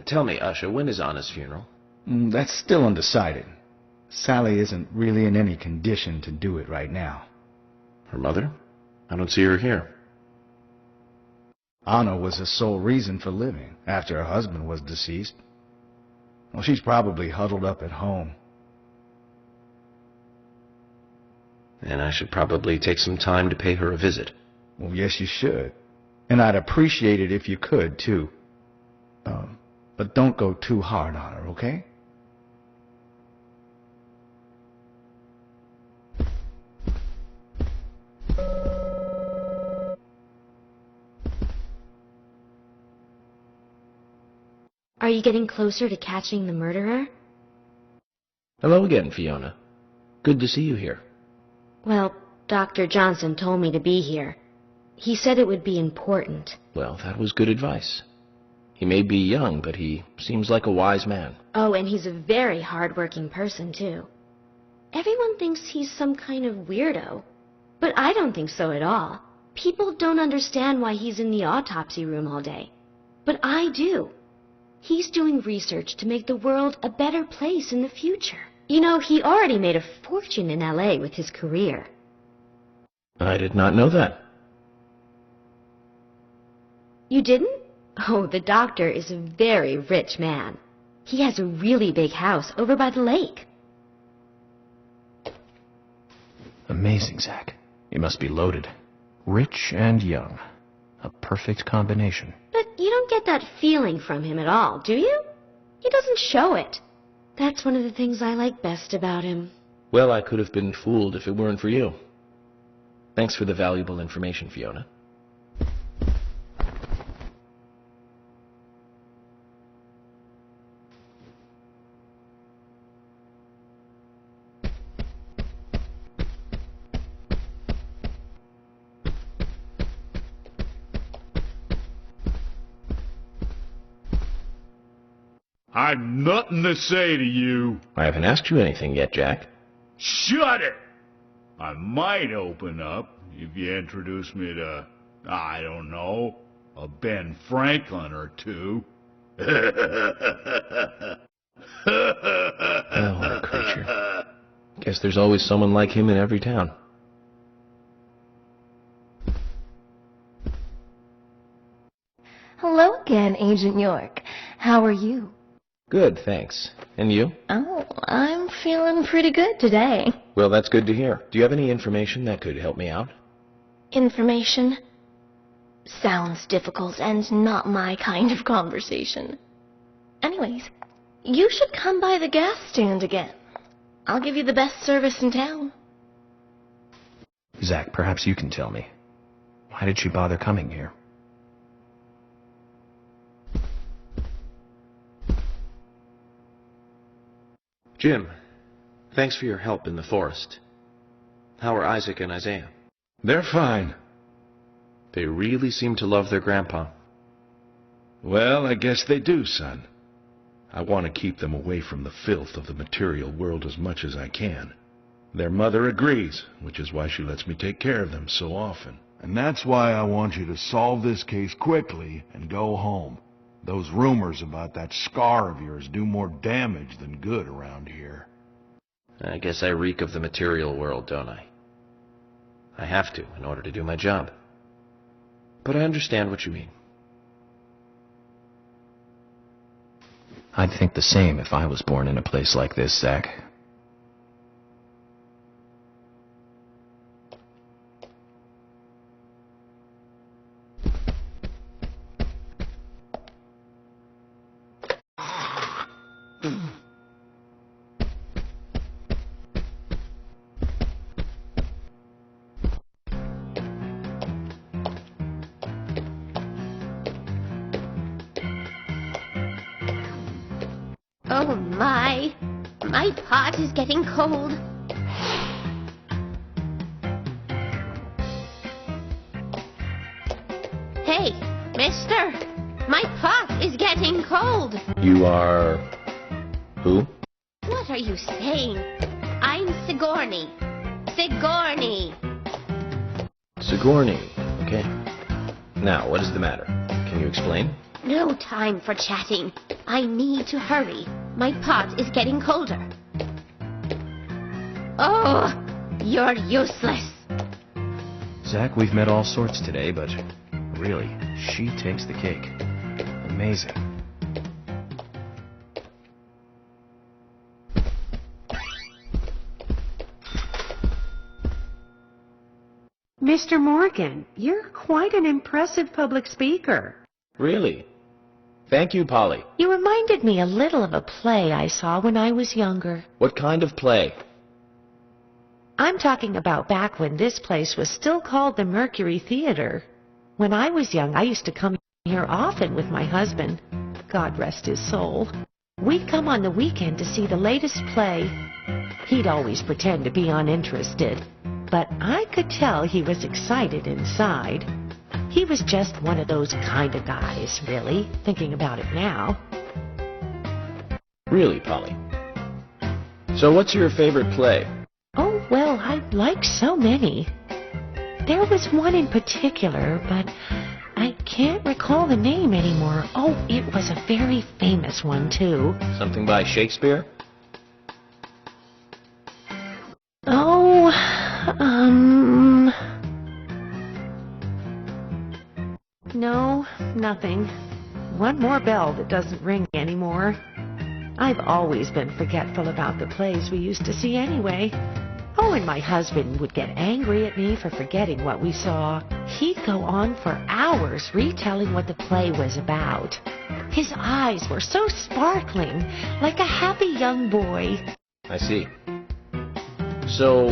Tell me, Usha, when is Anna's funeral? That's still undecided. Sally isn't really in any condition to do it right now. Her mother? I don't see her here. Anna was her sole reason for living after her husband was deceased. Well, she's probably huddled up at home. And I should probably take some time to pay her a visit. Well, yes, you should. And I'd appreciate it if you could, too. But don't go too hard on her, okay? Are you getting closer to catching the murderer? Hello again, Fiona. Good to see you here. Well, Dr. Johnson told me to be here. He said it would be important. Well, that was good advice. He may be young, but he seems like a wise man. Oh, and he's a very hard-working person, too. Everyone thinks he's some kind of weirdo, but I don't think so at all. People don't understand why he's in the autopsy room all day. But I do. He's doing research to make the world a better place in the future. You know, he already made a fortune in LA with his career. I did not know that. You didn't? Oh, the doctor is a very rich man. He has a really big house over by the lake. Amazing, Zach. You must be loaded. Rich and young. A perfect combination. But you don't get that feeling from him at all, do you? He doesn't show it. That's one of the things I like best about him. Well, I could have been fooled if it weren't for you. Thanks for the valuable information, Fiona. I've nothing to say to you. I haven't asked you anything yet, Jack. Shut it! I might open up if you introduce me to, I don't know, a Ben Franklin or two. Oh, what a creature. Guess there's always someone like him in every town. Hello again, Agent York. How are you? Good, thanks. And you? Oh, I'm feeling pretty good today. Well, that's good to hear. Do you have any information that could help me out? Information? Sounds difficult and not my kind of conversation. Anyways, you should come by the gas stand again. I'll give you the best service in town. Zach, perhaps you can tell me. Why did she bother coming here? Jim, thanks for your help in the forest. How are Isaac and Isaiah? They're fine. They really seem to love their grandpa. Well, I guess they do, son. I want to keep them away from the filth of the material world as much as I can. Their mother agrees, which is why she lets me take care of them so often. And that's why I want you to solve this case quickly and go home. Those rumors about that scar of yours do more damage than good around here. I guess I reek of the material world, don't I? I have to, in order to do my job. But I understand what you mean. I'd think the same if I was born in a place like this, Zach. Oh my pot is getting cold. Hey, mister, my pot is getting cold. You are... who? What are you saying? I'm Sigourney. Sigourney. Sigourney. Okay. Now, what is the matter? Can you explain? No time for chatting. I need to hurry. My pot is getting colder. Oh, you're useless. Zach, we've met all sorts today, but really, she takes the cake. Amazing. Mr. Morgan, you're quite an impressive public speaker. Really? Thank you, Polly. You reminded me a little of a play I saw when I was younger. What kind of play? I'm talking about back when this place was still called the Mercury Theater. When I was young, I used to come here often with my husband. God rest his soul. We'd come on the weekend to see the latest play. He'd always pretend to be uninterested, but I could tell he was excited inside. He was just one of those kind of guys, really, thinking about it now. Really, Polly? So what's your favorite play? Oh, well, I like so many. There was one in particular, but I can't recall the name anymore. Oh, it was a very famous one, too. Something by Shakespeare? Oh, no, nothing. One more bell that doesn't ring anymore. I've always been forgetful about the plays we used to see anyway. Oh, and my husband would get angry at me for forgetting what we saw. He'd go on for hours retelling what the play was about. His eyes were so sparkling, like a happy young boy. I see. So,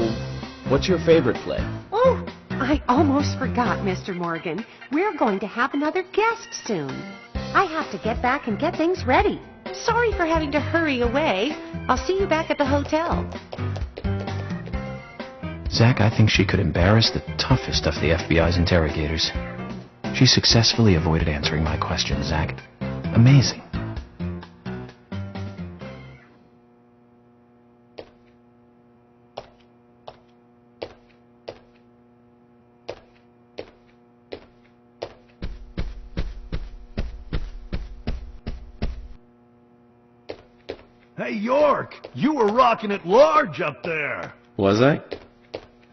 what's your favorite play? Oh, I almost forgot, Mr. Morgan. We're going to have another guest soon. I have to get back and get things ready. Sorry for having to hurry away. I'll see you back at the hotel. Zach, I think she could embarrass the toughest of the FBI's interrogators. She successfully avoided answering my question, Zach. Amazing. Hey, York, you were rocking it large up there. Was I?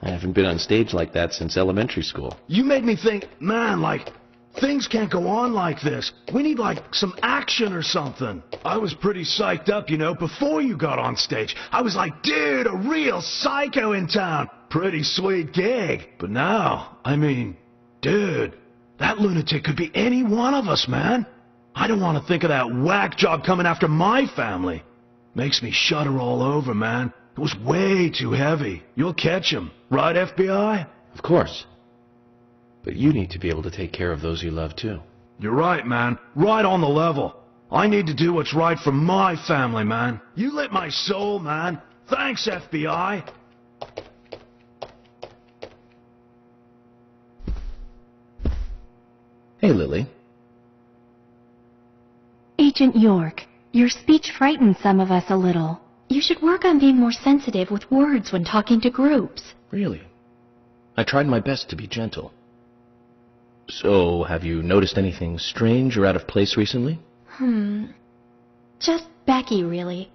I haven't been on stage like that since elementary school. You made me think, man, like, things can't go on like this. We need, like, some action or something. I was pretty psyched up, you know, before you got on stage. I was like, dude, a real psycho in town. Pretty sweet gig. But now, I mean, dude, that lunatic could be any one of us, man. I don't want to think of that whack job coming after my family. Makes me shudder all over, man. It was way too heavy. You'll catch him, right, FBI? Of course. But you need to be able to take care of those you love, too. You're right, man. Right on the level. I need to do what's right for my family, man. You lit my soul, man. Thanks, FBI. Hey, Lily. Agent York, your speech frightens some of us a little. You should work on being more sensitive with words when talking to groups. Really? I tried my best to be gentle. So, have you noticed anything strange or out of place recently? Just Becky, really.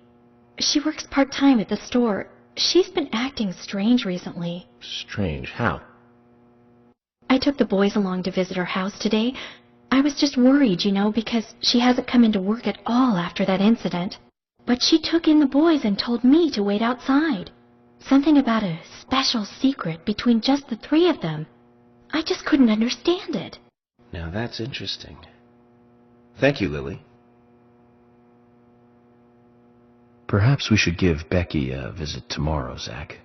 She works part-time at the store. She's been acting strange recently. Strange? How? I took the boys along to visit her house today. I was just worried, you know, because she hasn't come into work at all after that incident. But she took in the boys and told me to wait outside. Something about a special secret between just the three of them. I just couldn't understand it. Now that's interesting. Thank you, Lily. Perhaps we should give Becky a visit tomorrow, Zach.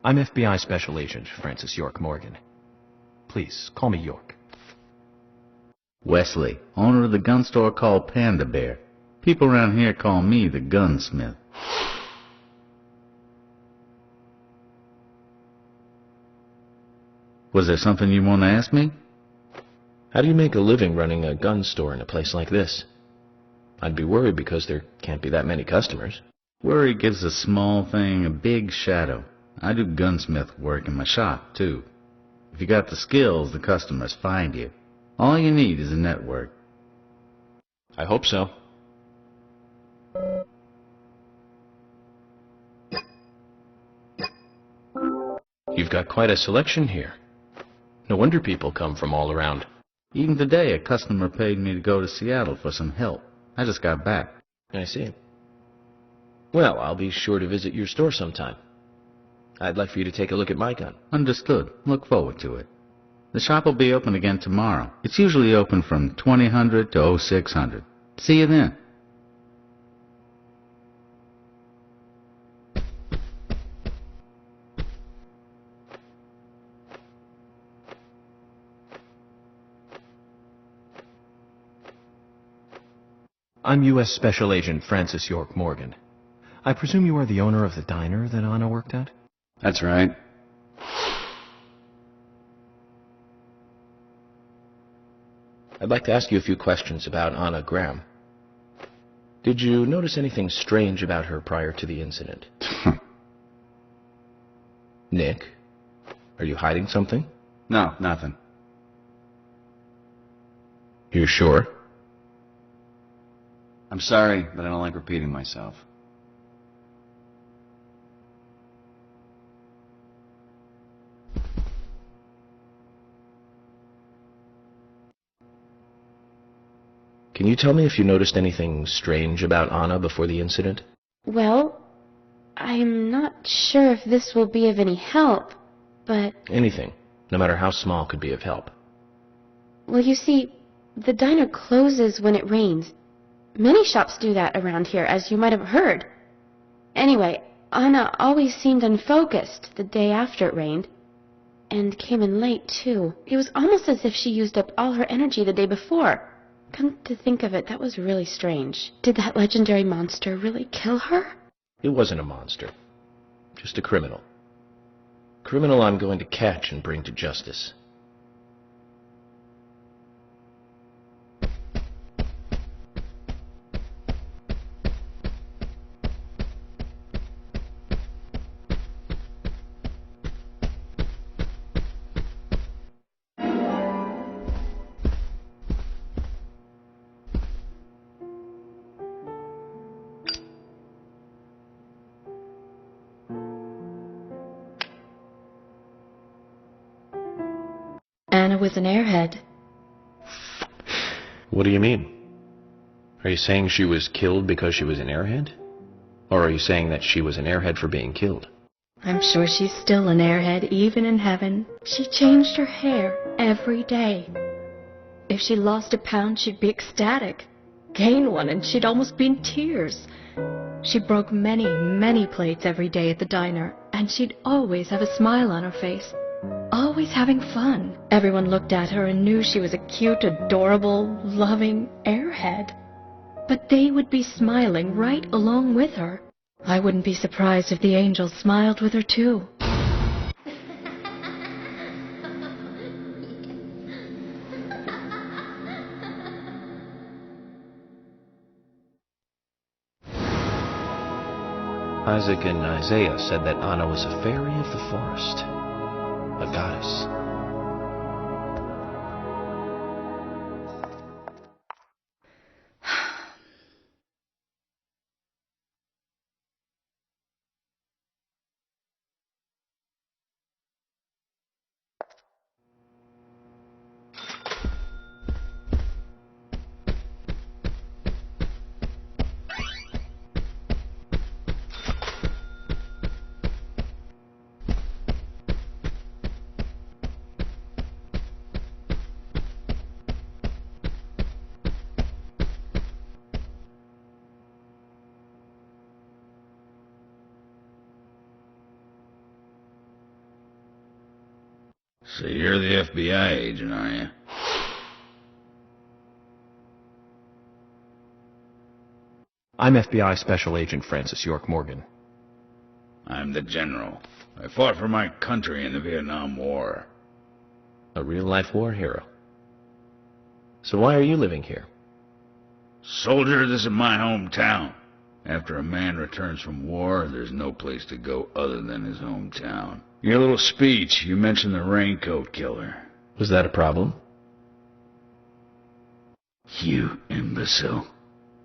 I'm FBI Special Agent Francis York Morgan. Please, call me York. Wesley, owner of the gun store called Panda Bear. People around here call me the gunsmith. Was there something you want to ask me? How do you make a living running a gun store in a place like this? I'd be worried because there can't be that many customers. Worry gives a small thing a big shadow. I do gunsmith work in my shop, too. If you got the skills, the customers find you. All you need is a network. I hope so. You've got quite a selection here. No wonder people come from all around. Even today, a customer paid me to go to Seattle for some help. I just got back. I see. Well, I'll be sure to visit your store sometime. I'd like for you to take a look at my gun. Understood. Look forward to it. The shop will be open again tomorrow. It's usually open from 2000 to 0600. See you then. I'm U.S. Special Agent Francis York Morgan. I presume you are the owner of the diner that Anna worked at? That's right. I'd like to ask you a few questions about Anna Graham. Did you notice anything strange about her prior to the incident? Nick, are you hiding something? No, nothing. You sure? I'm sorry, but I don't like repeating myself. Can you tell me if you noticed anything strange about Anna before the incident? Well, I'm not sure if this will be of any help, but... Anything, no matter how small, could be of help. Well, you see, the diner closes when it rains. Many shops do that around here, as you might have heard. Anyway, Anna always seemed unfocused the day after it rained. And came in late, too. It was almost as if she used up all her energy the day before. Come to think of it, that was really strange. Did that legendary monster really kill her? It wasn't a monster. Just a criminal. Criminal I'm going to catch and bring to justice. Anna was an airhead. What do you mean? Are you saying she was killed because she was an airhead? Or are you saying that she was an airhead for being killed? I'm sure she's still an airhead, even in heaven. She changed her hair every day. If she lost a pound, she'd be ecstatic. Gain one, and she'd almost be in tears. She broke many, many plates every day at the diner, and she'd always have a smile on her face. Always having fun. Everyone looked at her and knew she was a cute, adorable, loving airhead. But they would be smiling right along with her. I wouldn't be surprised if the angels smiled with her too. Isaac and Isaiah said that Anna was a fairy of the forest. A goddess. So you're the FBI agent, are you? I'm FBI Special Agent Francis York Morgan. I'm the general. I fought for my country in the Vietnam War. A real-life war hero. So why are you living here? Soldier, this is my hometown. After a man returns from war, there's no place to go other than his hometown. Your little speech, you mentioned the raincoat killer. Was that a problem? You imbecile.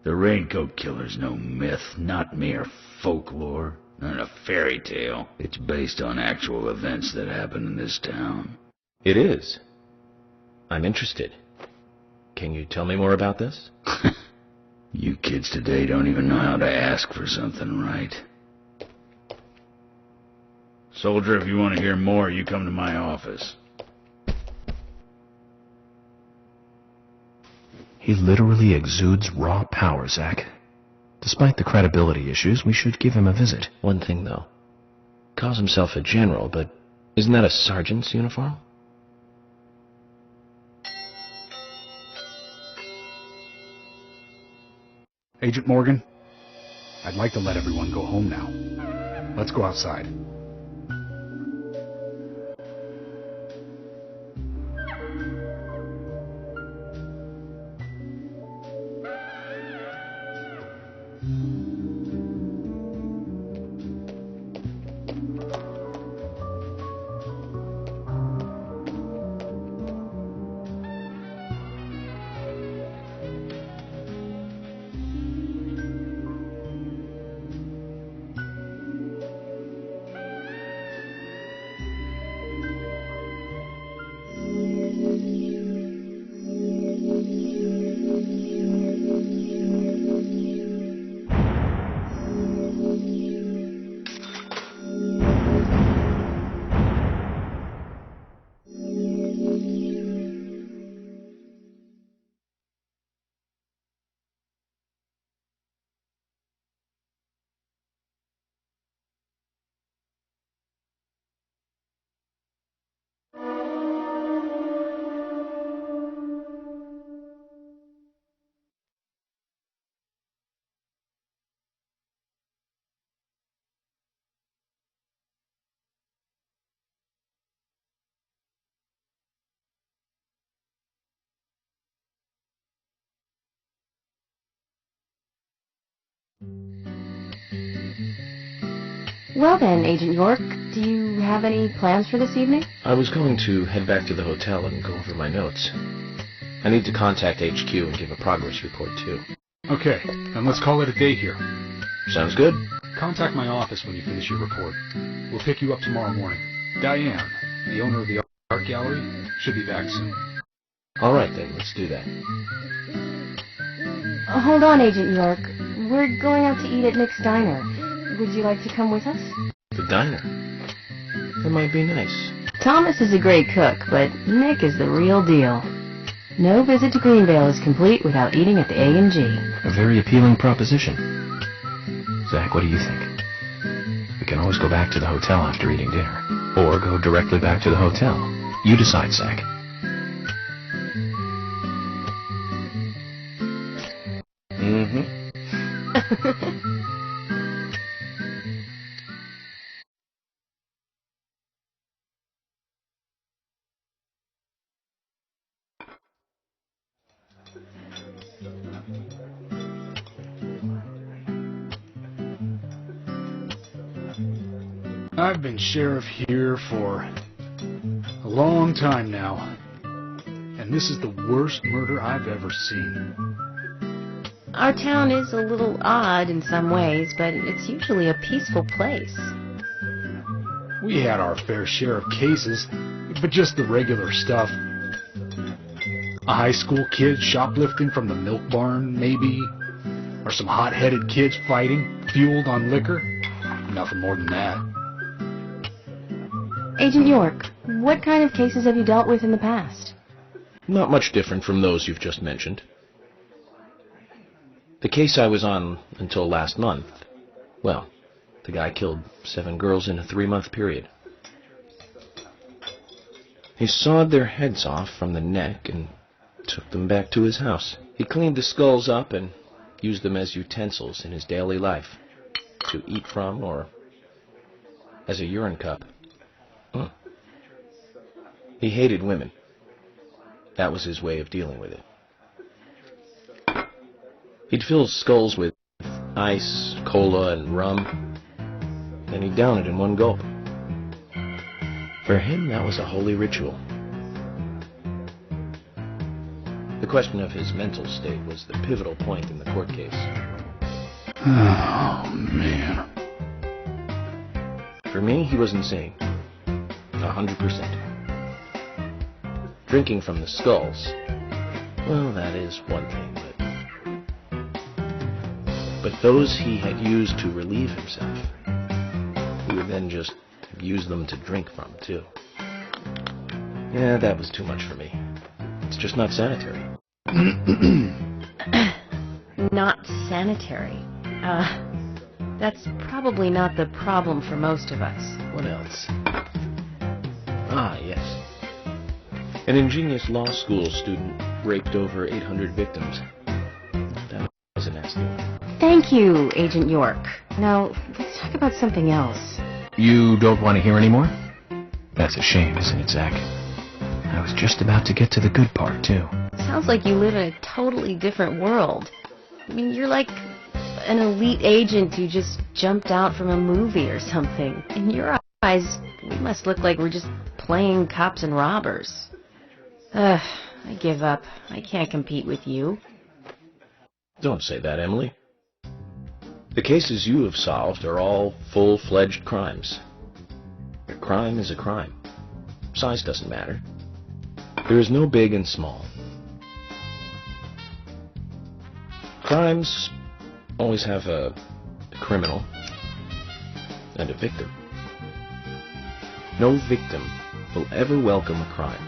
The raincoat killer's no myth, not mere folklore, not a fairy tale. It's based on actual events that happen in this town. It is. I'm interested. Can you tell me more about this? You kids today don't even know how to ask for something right. Soldier, if you want to hear more, you come to my office. He literally exudes raw power, Zach. Despite the credibility issues, we should give him a visit. One thing, though. Calls himself a general, but isn't that a sergeant's uniform? Agent Morgan, I'd like to let everyone go home now. Let's go outside. Well then, Agent York, do you have any plans for this evening? I was going to head back to the hotel and go over my notes. I need to contact HQ and give a progress report, too. Okay, then let's call it a day here. Sounds good. Contact my office when you finish your report. We'll pick you up tomorrow morning. Diane, the owner of the art gallery, should be back soon. All right, then. Let's do that. Hold on, Agent York. We're going out to eat at Nick's Diner. Would you like to come with us? The diner. That might be nice. Thomas is a great cook, but Nick is the real deal. No visit to Greenvale is complete without eating at the A&G. A very appealing proposition. Zach, what do you think? We can always go back to the hotel after eating dinner. Or go directly back to the hotel. You decide, Zach. I've been sheriff here for a long time now, and this is the worst murder I've ever seen. Our town is a little odd in some ways, but it's usually a peaceful place. We had our fair share of cases, but just the regular stuff. A high school kid shoplifting from the milk barn, maybe, or some hot-headed kids fighting, fueled on liquor. Nothing more than that. Agent York, what kind of cases have you dealt with in the past? Not much different from those you've just mentioned. The case I was on until last month, well, the guy killed 7 girls in a 3-month period. He sawed their heads off from the neck and took them back to his house. He cleaned the skulls up and used them as utensils in his daily life, to eat from or as a urine cup. He hated women. That was his way of dealing with it. He'd fill skulls with ice, cola, and rum, then he'd down it in one gulp. For him, that was a holy ritual. The question of his mental state was the pivotal point in the court case. Oh, man. For me, he was insane. 100%. Drinking from the skulls, well, that is one thing, but those he had used to relieve himself, he would then just use them to drink from, too. Yeah, that was too much for me. It's just not sanitary. Not sanitary. That's probably not the problem for most of us. What else? Ah, yes. An ingenious law school student raped over 800 victims. That was a nasty one. Thank you, Agent York. Now, let's talk about something else. You don't want to hear anymore? That's a shame, isn't it, Zach? I was just about to get to the good part, too. Sounds like you live in a totally different world. I mean, you're like an elite agent who just jumped out from a movie or something. In your eyes, we must look like we're just playing cops and robbers. I give up. I can't compete with you. Don't say that, Emily. The cases you have solved are all full-fledged crimes. A crime is a crime. Size doesn't matter. There is no big and small. Crimes always have a criminal and a victim. No victim will ever welcome a crime,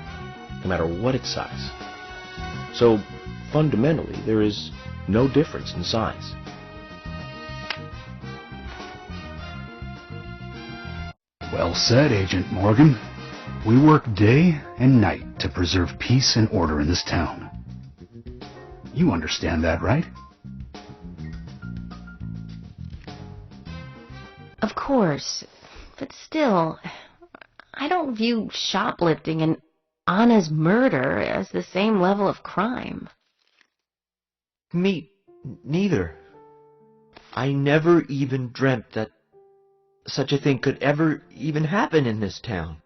no matter what its size. So, fundamentally, there is no difference in size. Well said, Agent Morgan. We work day and night to preserve peace and order in this town. You understand that, right? Of course. But still, I don't view shoplifting and Anna's murder as the same level of crime. Me neither. I never even dreamt that such a thing could ever even happen in this town.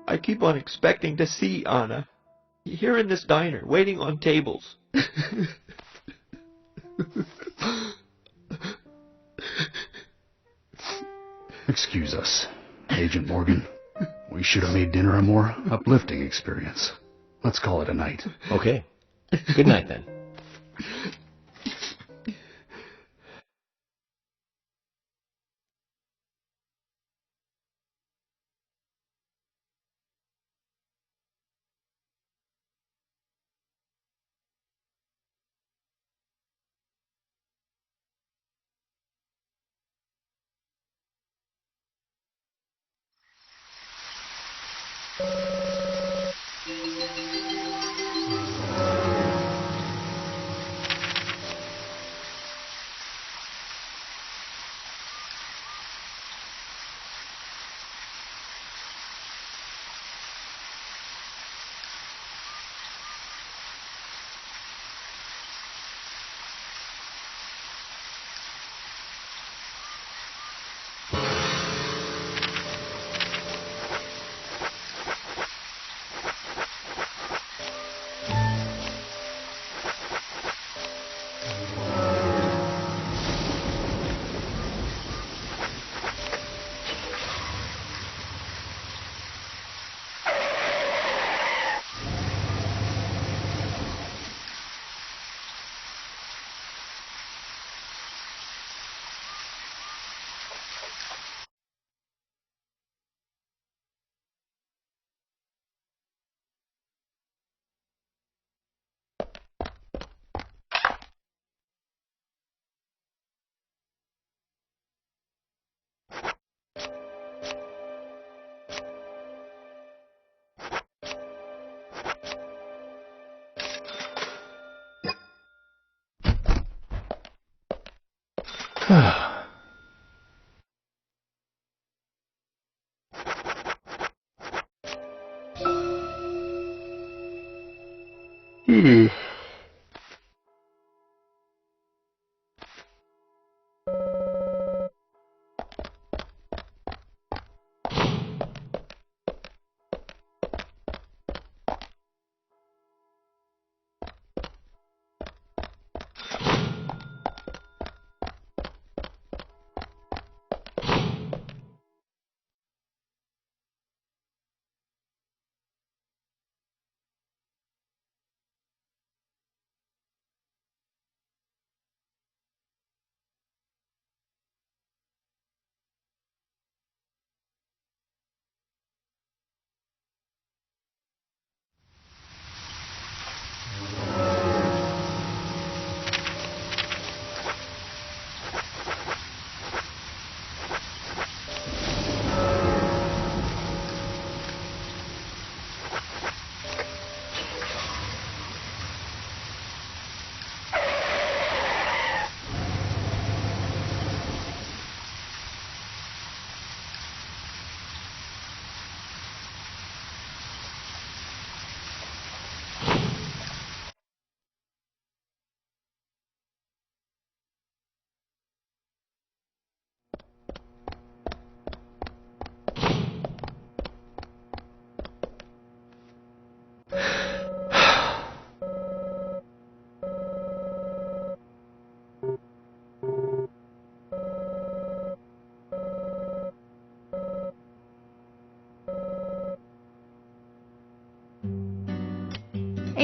I keep on expecting to see Anna here in this diner, waiting on tables. Excuse us, Agent Morgan. We should have made dinner a more uplifting experience. Let's call it a night. Okay. Good night, then.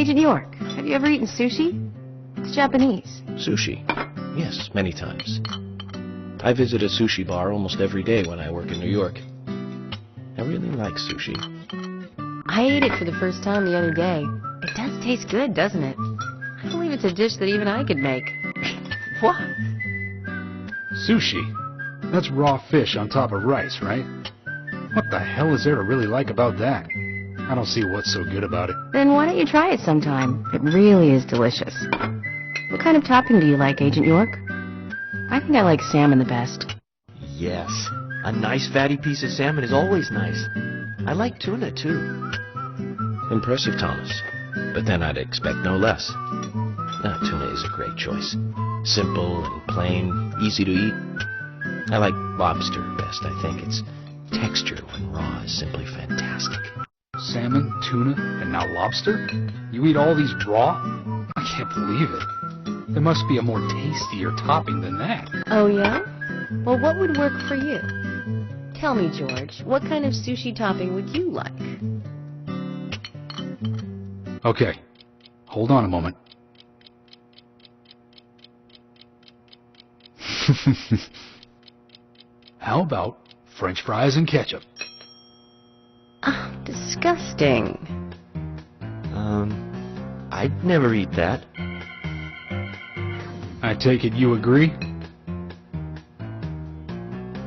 Agent York, have you ever eaten sushi? It's Japanese. Sushi? Yes, many times. I visit a sushi bar almost every day when I work in New York. I really like sushi. I ate it for the first time the other day. It does taste good, doesn't it? I believe it's a dish that even I could make. What? Sushi? That's raw fish on top of rice, right? What the hell is there to really like about that? I don't see what's so good about it. Then why don't you try it sometime? It really is delicious. What kind of topping do you like, Agent York? I think I like salmon the best. Yes. A nice fatty piece of salmon is always nice. I like tuna, too. Impressive, Thomas. But then I'd expect no less. Tuna is a great choice. Simple and plain, easy to eat. I like lobster best, I think. Its texture when raw is simply fantastic. Salmon, tuna, and now lobster? You eat all these raw? I can't believe it. There must be a more tastier topping than that. Oh, yeah? Well, what would work for you? Tell me, George, what kind of sushi topping would you like? Okay, hold on a moment. How about French fries and ketchup? Disgusting. I'd never eat that. I take it you agree?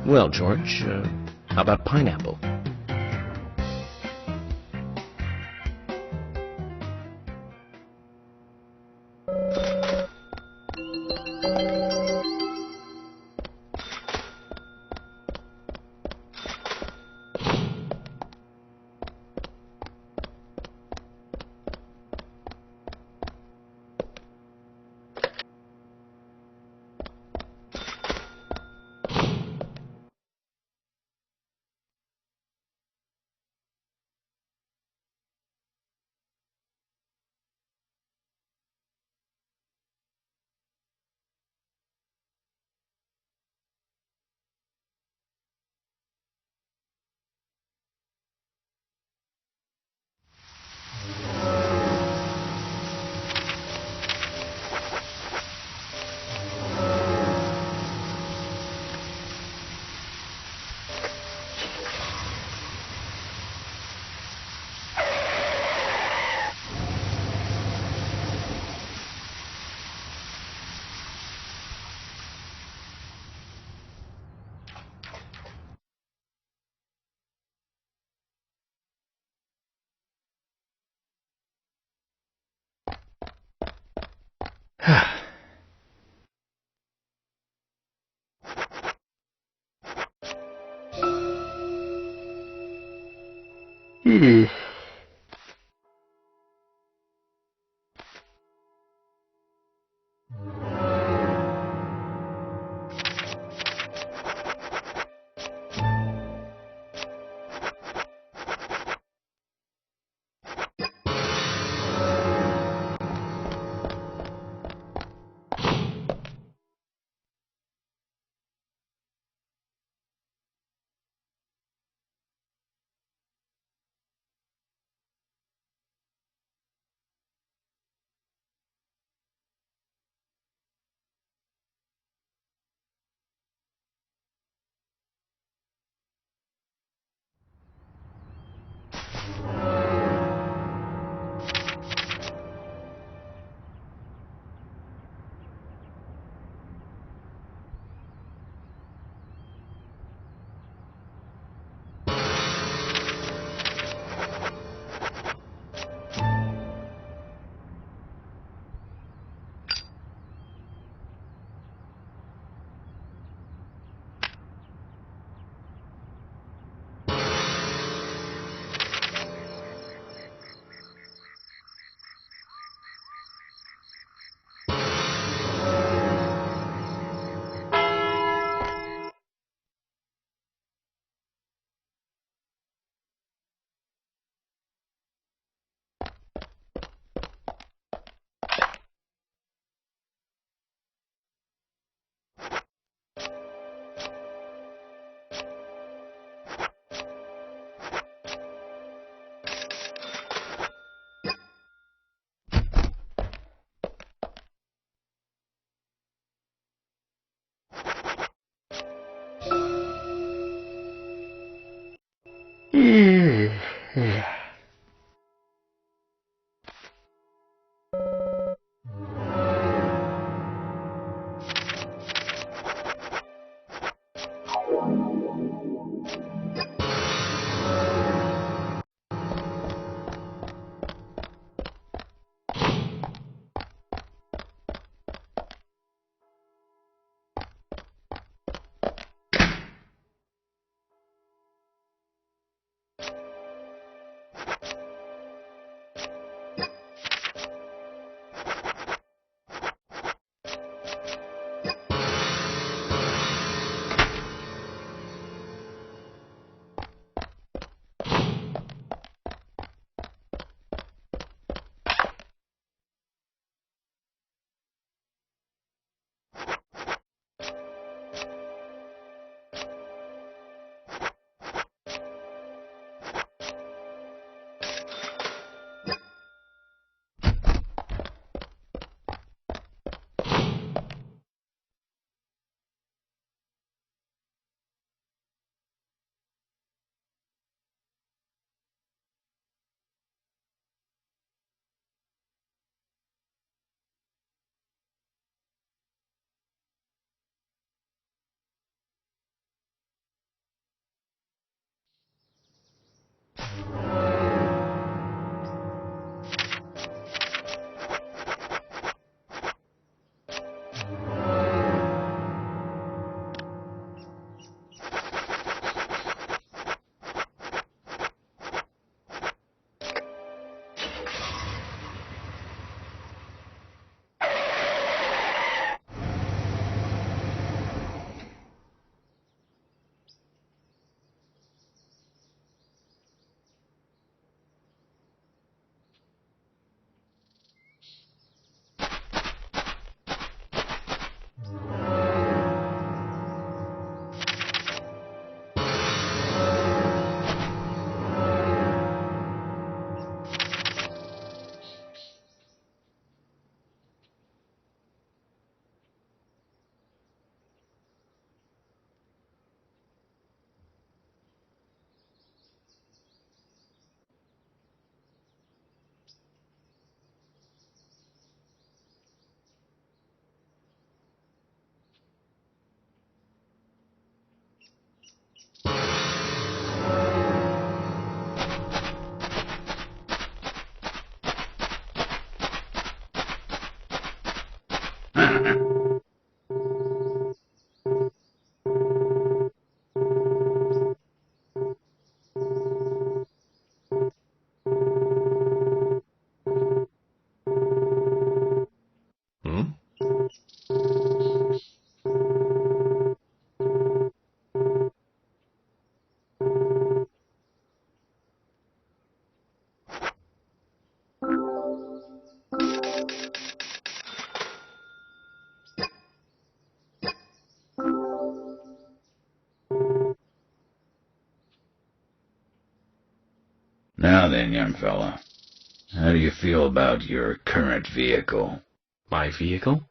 Well, George, how about pineapple? Now then, young fella, how do you feel about your current vehicle? My vehicle?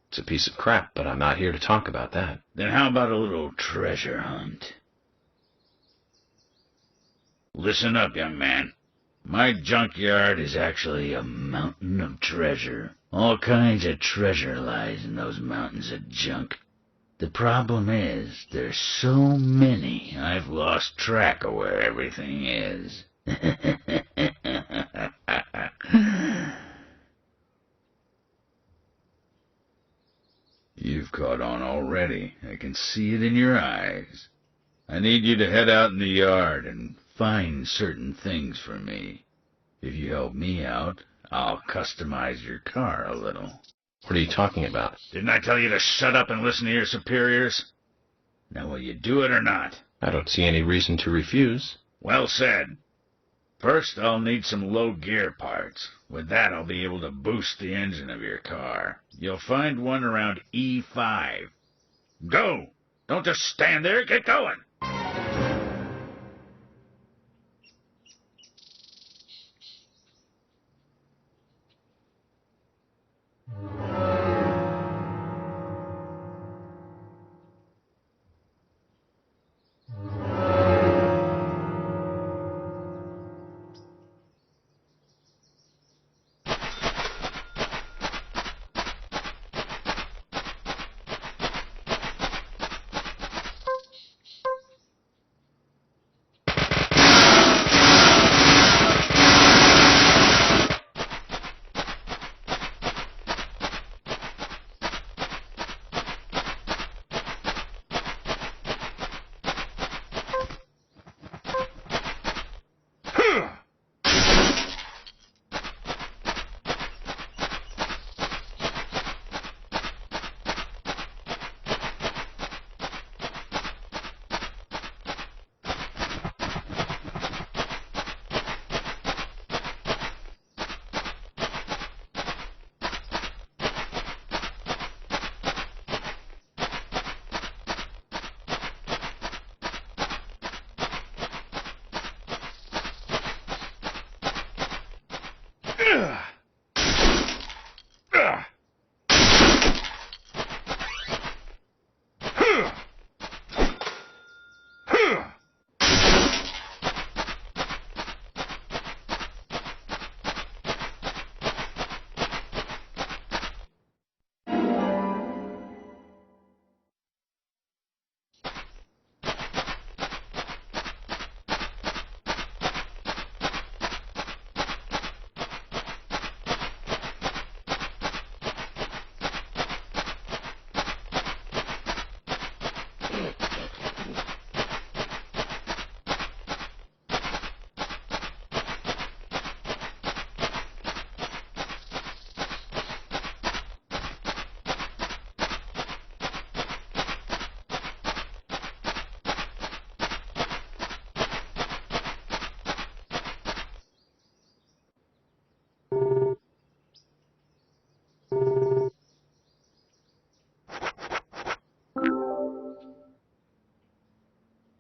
It's a piece of crap, but I'm not here to talk about that. Then how about a little treasure hunt? Listen up, young man. My junkyard is actually a mountain of treasure. All kinds of treasure lies in those mountains of junk. The problem is, there's so many, I've lost track of where everything is. You've caught on already. I can see it in your eyes. I need you to head out in the yard and find certain things for me. If you help me out, I'll customize your car a little. What are you talking about? Didn't I tell you to shut up and listen to your superiors? Now will you do it or not? I don't see any reason to refuse. Well said. First, I'll need some low gear parts. With that, I'll be able to boost the engine of your car. You'll find one around E5. Go! Don't just stand there, get going!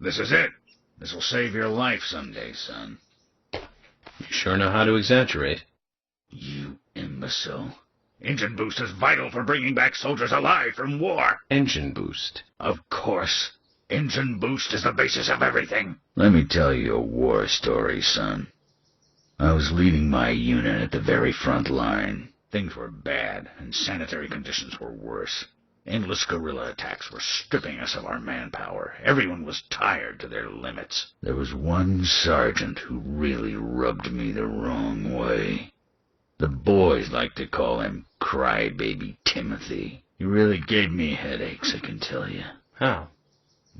This is it. This'll save your life someday, son. You sure know how to exaggerate. You imbecile. Engine boost is vital for bringing back soldiers alive from war. Engine boost? Of course. Engine boost is the basis of everything. Let me tell you a war story, son. I was leading my unit at the very front line. Things were bad, and sanitary conditions were worse. Endless guerrilla attacks were stripping us of our manpower. Everyone was tired to their limits. There was one sergeant who really rubbed me the wrong way. The boys like to call him Crybaby Timothy. He really gave me headaches, I can tell you. How?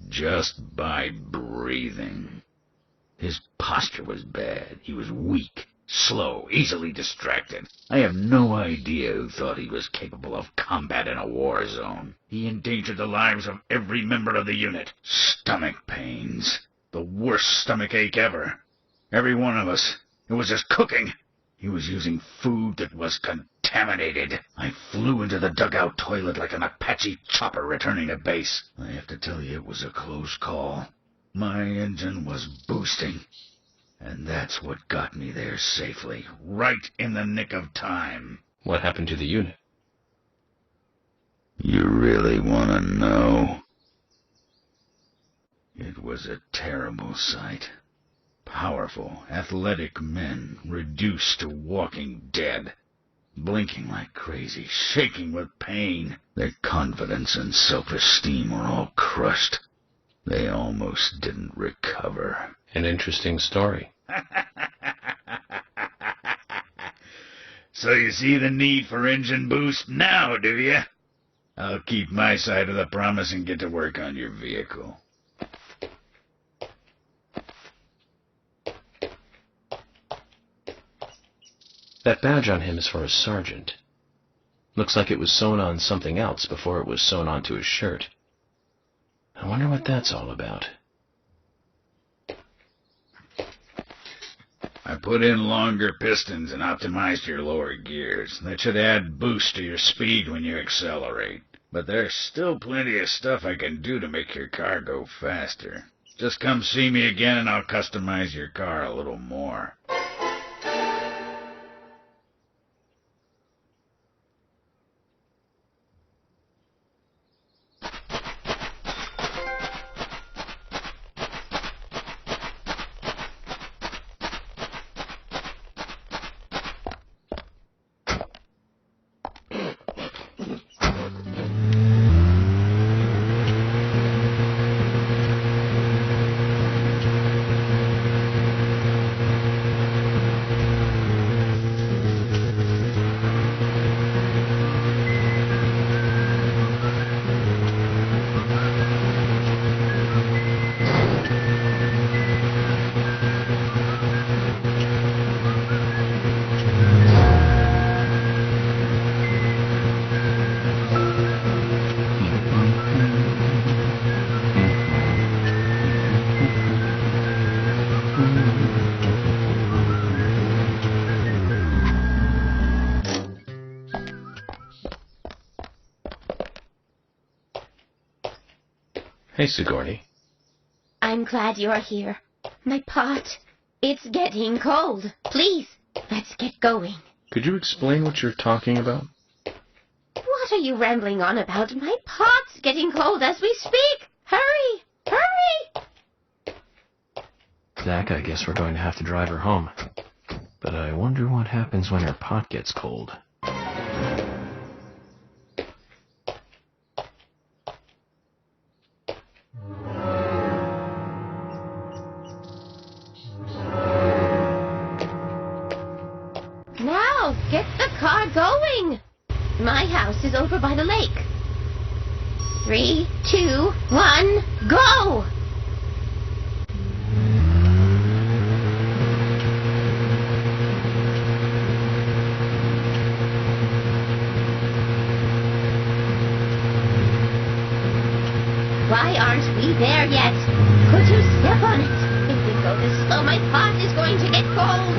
Just by breathing. His posture was bad. He was weak, slow, easily distracted. I have no idea who thought he was capable of combat in a war zone. He endangered the lives of every member of the unit. Stomach pains. The worst stomach ache ever. Every one of us. It was just cooking. He was using food that was contaminated. I flew into the dugout toilet like an Apache chopper returning to base. I have to tell you, it was a close call. My engine was boosting. And that's what got me there safely, right in the nick of time. What happened to the unit? You really want to know? It was a terrible sight. Powerful, athletic men reduced to walking dead, blinking like crazy, shaking with pain. Their confidence and self-esteem were all crushed. They almost didn't recover. An interesting story. So you see the need for engine boost now, do you? I'll keep my side of the promise and get to work on your vehicle. That badge on him is for a sergeant. Looks like it was sewn on something else before it was sewn onto his shirt. I wonder what that's all about. I put in longer pistons and optimized your lower gears. That should add boost to your speed when you accelerate. But there's still plenty of stuff I can do to make your car go faster. Just come see me again and I'll customize your car a little more. Hey, Sigourney. I'm glad you're here. My pot, it's getting cold. Please, let's get going. Could you explain what you're talking about? What are you rambling on about? My pot's getting cold as we speak. Hurry! Hurry! Zach, I guess we're going to have to drive her home. But I wonder what happens when her pot gets cold. Now, get the car going! My house is over by the lake. 3, 2, 1, go! Why aren't we there yet? Could you step on it? If we go this slow, my pot is going to get cold.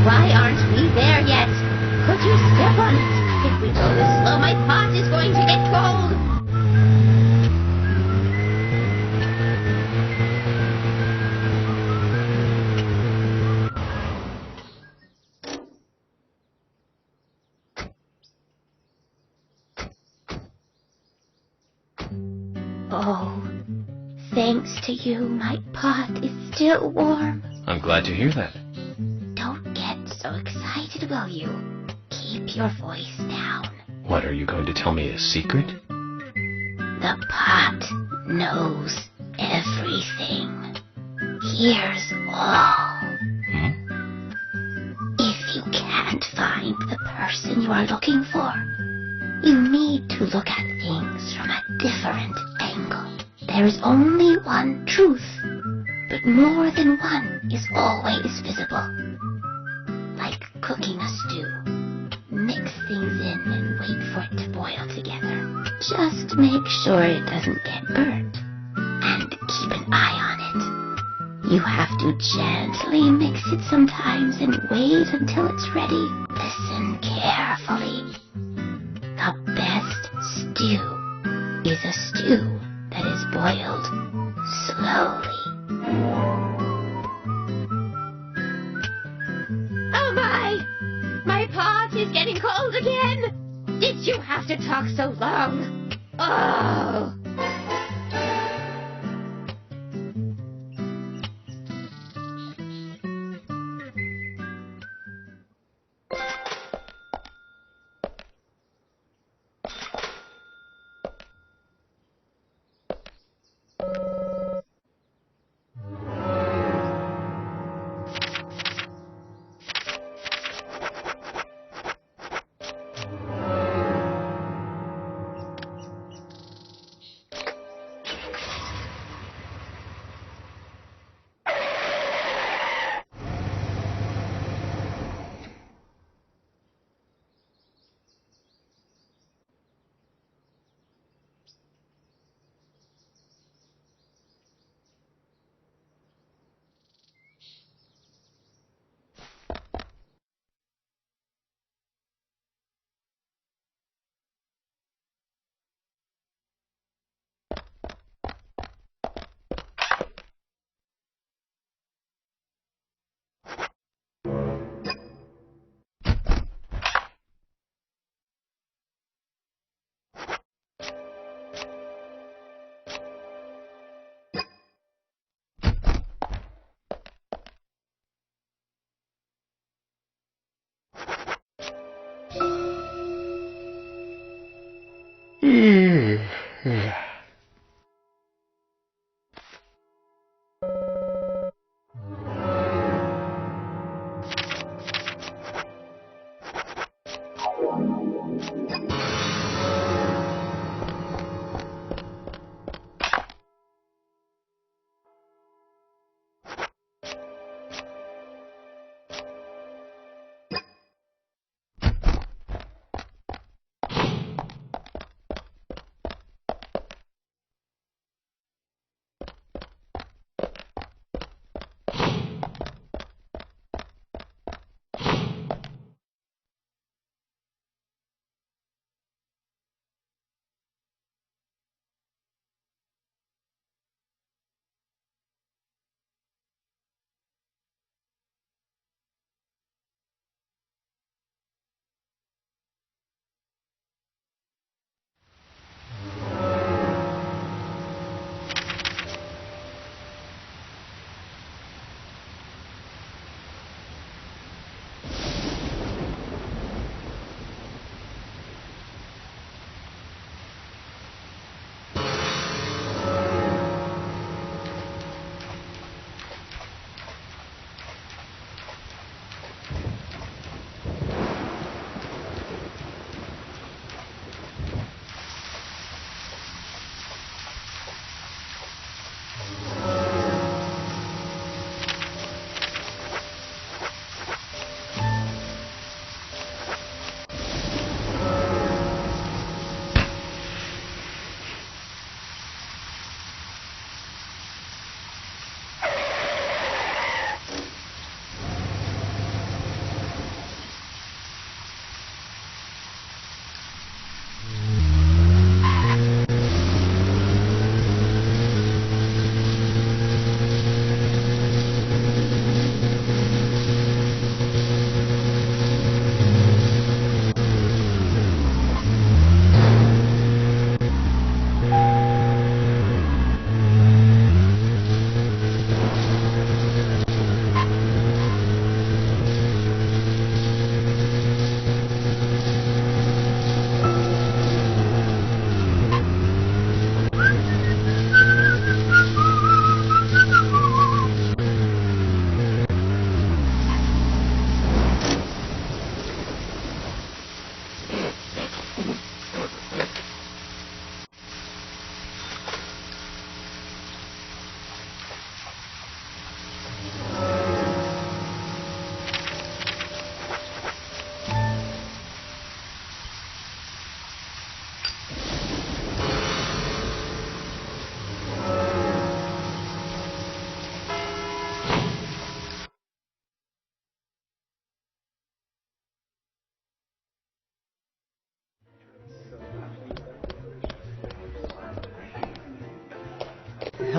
Why aren't we there yet? Could you step on it? If we go this slow, my pot is going to get cold. Oh, thanks to you, my pot is still warm. I'm glad to hear that. Don't get so excited, will you? Keep your voice down. What, are you going to tell me a secret? The pot knows everything. Hears all. If you can't find the person you are looking for, you need to look at things from a different angle. There is only one truth, but more than one is always visible. Like cooking a stew. Mix things in and wait for it to boil together. Just make sure it doesn't get burnt. And keep an eye on it. You have to gently mix it sometimes and wait until it's ready. Listen carefully. The best stew is stew that is boiled slowly. Oh my! My pot is getting cold again! Did you have to talk so long? Oh!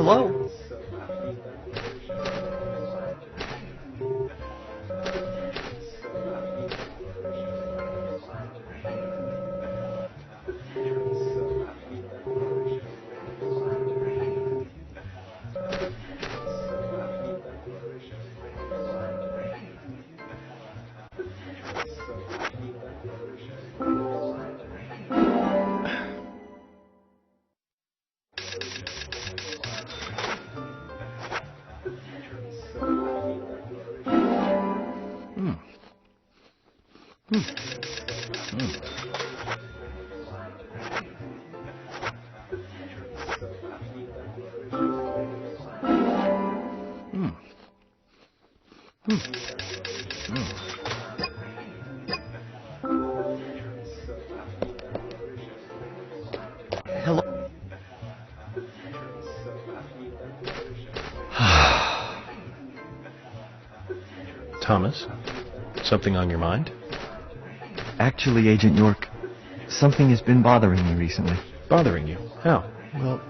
Hello? Hello? Thomas, something on your mind? Actually, Agent York, something has been bothering me recently. Bothering you? How? Well,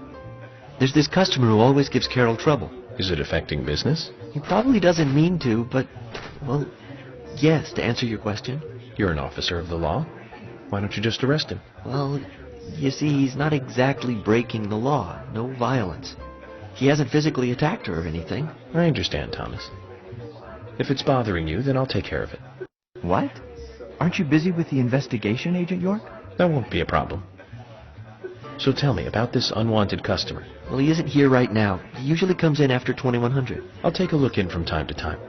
there's this customer who always gives Carol trouble. Is it affecting business? He probably doesn't mean to, but, well, yes, to answer your question. You're an officer of the law. Why don't you just arrest him? Well, you see, he's not exactly breaking the law. No violence. He hasn't physically attacked her or anything. I understand, Thomas. If it's bothering you, then I'll take care of it. What? Aren't you busy with the investigation, Agent York? That won't be a problem. So tell me about this unwanted customer. Well, he isn't here right now. He usually comes in after 2100. I'll take a look in from time to time.